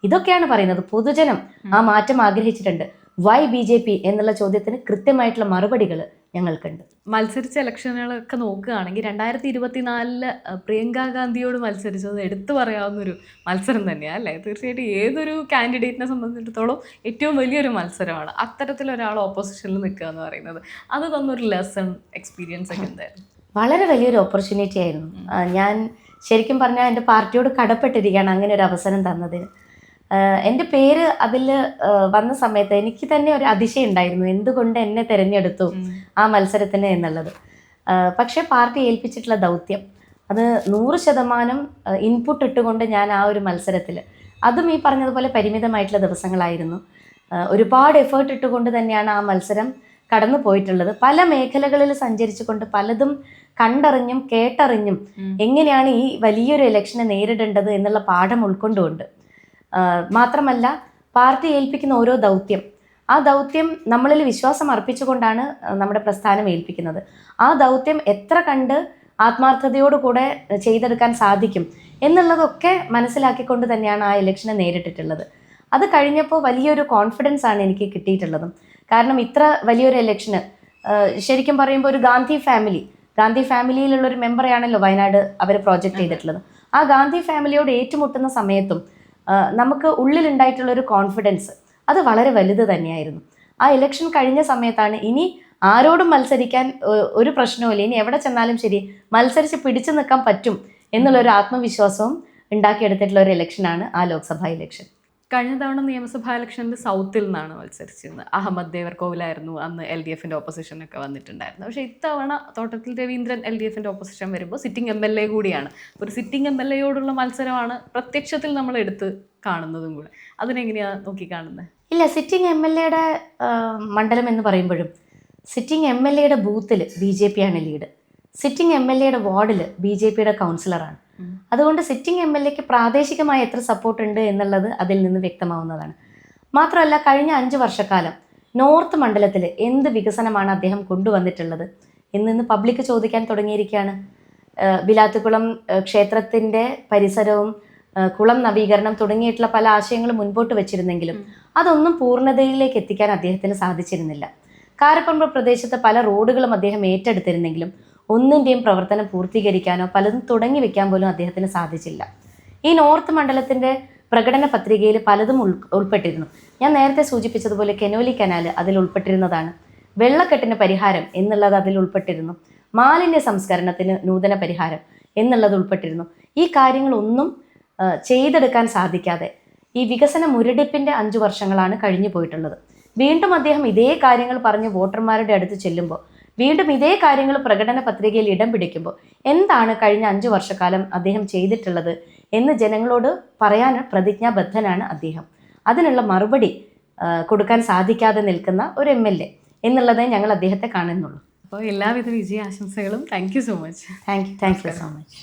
ഇതൊക്കെയാണ് പറയുന്നത്. പൊതുജനം ആ മാറ്റം ആഗ്രഹിച്ചിട്ടുണ്ട്. വൈ BJP എന്നുള്ള ചോദ്യത്തിന് കൃത്യമായിട്ടുള്ള മറുപടികൾ ഞങ്ങൾക്കുണ്ട്. മത്സരിച്ച ഇലക്ഷനുകളൊക്കെ നോക്കുകയാണെങ്കിൽ 2024 പ്രിയങ്ക ഗാന്ധിയോട് മത്സരിച്ചത് എടുത്തു പറയാവുന്നൊരു മത്സരം തന്നെയാണ് അല്ലേ? തീർച്ചയായിട്ടും ഏതൊരു കാൻഡിഡേറ്റിനെ സംബന്ധിച്ചിടത്തോളം ഏറ്റവും വലിയൊരു മത്സരമാണ് അത്തരത്തിലൊരാൾ ഓപ്പോസിഷനിൽ നിൽക്കുക എന്ന് പറയുന്നത്. അത് തന്നൊരു ലെസൺ എക്സ്പീരിയൻസ് ഒക്കെ എന്തായിരുന്നു? വളരെ വലിയൊരു ഓപ്പർച്യൂണിറ്റി ആയിരുന്നു. ഞാൻ ശരിക്കും പറഞ്ഞാൽ എൻ്റെ പാർട്ടിയോട് കടപ്പെട്ടിരിക്കുകയാണ് അങ്ങനെ ഒരു അവസരം തന്നതിന്. എൻ്റെ പേര് അതിൽ വന്ന സമയത്ത് എനിക്ക് തന്നെ ഒരു അതിശയം ഉണ്ടായിരുന്നു, എന്തുകൊണ്ട് എന്നെ തിരഞ്ഞെടുത്തു ആ മത്സരത്തിന് എന്നുള്ളത്. പക്ഷേ പാർട്ടി ഏൽപ്പിച്ചിട്ടുള്ള ദൗത്യം അത് 100% ഇൻപുട്ട് ഇട്ടുകൊണ്ട് ഞാൻ ആ ഒരു മത്സരത്തിൽ, അതും ഈ പറഞ്ഞതുപോലെ പരിമിതമായിട്ടുള്ള ദിവസങ്ങളായിരുന്നു, ഒരുപാട് എഫേർട്ട് ഇട്ടുകൊണ്ട് തന്നെയാണ് ആ മത്സരം കടന്നു പോയിട്ടുള്ളത്. പല മേഖലകളിൽ സഞ്ചരിച്ചുകൊണ്ട് പലതും കണ്ടറിഞ്ഞും കേട്ടറിഞ്ഞും എങ്ങനെയാണ് ഈ വലിയൊരു ഇലക്ഷനെ നേരിടേണ്ടത് എന്നുള്ള പാഠം ഉൾക്കൊണ്ടുകൊണ്ട്, മാത്രമല്ല പാർട്ടി ഏൽപ്പിക്കുന്ന ഓരോ ദൗത്യം, ആ ദൗത്യം നമ്മളിൽ വിശ്വാസം അർപ്പിച്ചുകൊണ്ടാണ് നമ്മുടെ പ്രസ്ഥാനം ഏൽപ്പിക്കുന്നത്. ആ ദൗത്യം എത്ര കണ്ട് ആത്മാർത്ഥതയോടുകൂടെ ചെയ്തെടുക്കാൻ സാധിക്കും എന്നുള്ളതൊക്കെ മനസ്സിലാക്കിക്കൊണ്ട് തന്നെയാണ് ആ ഇലക്ഷനെ നേരിട്ടിട്ടുള്ളത്. അത് കഴിഞ്ഞപ്പോൾ വലിയൊരു കോൺഫിഡൻസ് ആണ് എനിക്ക് കിട്ടിയിട്ടുള്ളതും. കാരണം ഇത്ര വലിയൊരു ഇലക്ഷന് ശരിക്കും പറയുമ്പോൾ ഒരു ഗാന്ധി ഫാമിലിയിലുള്ളൊരു മെമ്പറെയാണല്ലോ വയനാട് അവർ പ്രോജക്റ്റ് ചെയ്തിട്ടുള്ളത്. ആ ഗാന്ധി ഫാമിലിയോട് ഏറ്റുമുട്ടുന്ന സമയത്തും നമുക്ക് ഉള്ളിലുണ്ടായിട്ടുള്ളൊരു കോൺഫിഡൻസ് അത് വളരെ വലുത് തന്നെയായിരുന്നു. ആ ഇലക്ഷൻ കഴിഞ്ഞ സമയത്താണ് ഇനി ആരോടും മത്സരിക്കാൻ ഒരു പ്രശ്നവുമില്ല, ഇനി എവിടെ ചെന്നാലും ശരി മത്സരിച്ച് പിടിച്ചു നിൽക്കാൻ പറ്റും എന്നുള്ളൊരു ആത്മവിശ്വാസവും ഉണ്ടാക്കിയെടുത്തിട്ടുള്ള ഒരു ഇലക്ഷനാണ് ആ ലോക്സഭാ ഇലക്ഷൻ. കഴിഞ്ഞ തവണ നിയമസഭാ ഇലക്ഷനിൽ സൗത്തിൽ നിന്നാണ് മത്സരിച്ചിരുന്നത്. അഹമ്മദ് ദേവർകോവിലായിരുന്നു അന്ന് LDFൻ്റെ ഓപ്പോസിഷനൊക്കെ വന്നിട്ടുണ്ടായിരുന്നു. പക്ഷേ ഇത്തവണ തോട്ടത്തിൽ രവീന്ദ്രൻ LDFൻ്റെ ഓപ്പോസിഷൻ വരുമ്പോൾ സിറ്റിംഗ് MLA കൂടിയാണ്. ഒരു സിറ്റിംഗ് MLAയോടുള്ള മത്സരമാണ് പ്രത്യക്ഷത്തിൽ നമ്മൾ എടുത്ത് കാണുന്നതും കൂടെ. അതിനെങ്ങനെയാണ് നോക്കിക്കാണുന്നത്? ഇല്ല, സിറ്റിംഗ് MLAയുടെ മണ്ഡലം എന്ന് പറയുമ്പോഴും സിറ്റിംഗ് MLAയുടെ ബൂത്തിൽ BJP ആണ് ലീഡ്, സിറ്റിംഗ് MLAയുടെ വാർഡിൽ BJPയുടെ കൗൺസിലറാണ്. അതുകൊണ്ട് സിറ്റിംഗ് MLAക്ക് പ്രാദേശികമായി എത്ര സപ്പോർട്ട് ഉണ്ട് എന്നുള്ളത് അതിൽ നിന്ന് വ്യക്തമാവുന്നതാണ്. മാത്രമല്ല കഴിഞ്ഞ 5 വർഷക്കാലം നോർത്ത് മണ്ഡലത്തിൽ എന്ത് വികസനമാണ് അദ്ദേഹം കൊണ്ടുവന്നിട്ടുള്ളത് എന്നിന്ന് പബ്ലിക് ചോദിക്കാൻ തുടങ്ങിയിരിക്കുകയാണ്. ബിലാത്തുകുളം ക്ഷേത്രത്തിൻ്റെ പരിസരവും കുളം നവീകരണം തുടങ്ങിയിട്ടുള്ള പല ആശയങ്ങളും മുൻപോട്ട് വെച്ചിരുന്നെങ്കിലും അതൊന്നും പൂർണ്ണതയിലേക്ക് എത്തിക്കാൻ അദ്ദേഹത്തിന് സാധിച്ചിരുന്നില്ല. കാരപ്പറമ്പ് പ്രദേശത്ത് പല റോഡുകളും അദ്ദേഹം ഏറ്റെടുത്തിരുന്നെങ്കിലും ഒന്നിൻ്റെയും പ്രവർത്തനം പൂർത്തീകരിക്കാനോ പലതും തുടങ്ങി വെക്കാൻ പോലും അദ്ദേഹത്തിന് സാധിച്ചില്ല. ഈ നോർത്ത് മണ്ഡലത്തിൻ്റെ പ്രകടന പത്രികയിൽ പലതും ഉൾപ്പെട്ടിരുന്നു. ഞാൻ നേരത്തെ സൂചിപ്പിച്ചതുപോലെ കെനോലി കനാൽ അതിൽ ഉൾപ്പെട്ടിരുന്നതാണ്. വെള്ളക്കെട്ടിന് പരിഹാരം എന്നുള്ളത് അതിൽ ഉൾപ്പെട്ടിരുന്നു. മാലിന്യ സംസ്കരണത്തിന് നൂതന പരിഹാരം എന്നുള്ളത് ഉൾപ്പെട്ടിരുന്നു. ഈ കാര്യങ്ങളൊന്നും ചെയ്തെടുക്കാൻ സാധിക്കാതെ ഈ വികസന മുരടിപ്പിൻ്റെ 5 വർഷങ്ങളാണ് കഴിഞ്ഞു പോയിട്ടുള്ളത്. വീണ്ടും അദ്ദേഹം ഇതേ കാര്യങ്ങൾ പറഞ്ഞ് വോട്ടർമാരുടെ അടുത്ത് ചെല്ലുമ്പോൾ, വീണ്ടും ഇതേ കാര്യങ്ങൾ പ്രകടന പത്രികയിൽ ഇടം പിടിക്കുമ്പോൾ എന്താണ് കഴിഞ്ഞ 5 വർഷക്കാലം അദ്ദേഹം ചെയ്തിട്ടുള്ളത് എന്ന് ജനങ്ങളോട് പറയാൻ പ്രതിജ്ഞാബദ്ധനാണ് അദ്ദേഹം. അതിനുള്ള മറുപടി കൊടുക്കാൻ സാധിക്കാതെ നിൽക്കുന്ന ഒരു MLA എന്നുള്ളതേ ഞങ്ങൾ അദ്ദേഹത്തെ കാണുന്നുള്ളൂ. അപ്പോൾ എല്ലാവിധ വിജയാശംസകളും. Thank you so much. Thank you so much.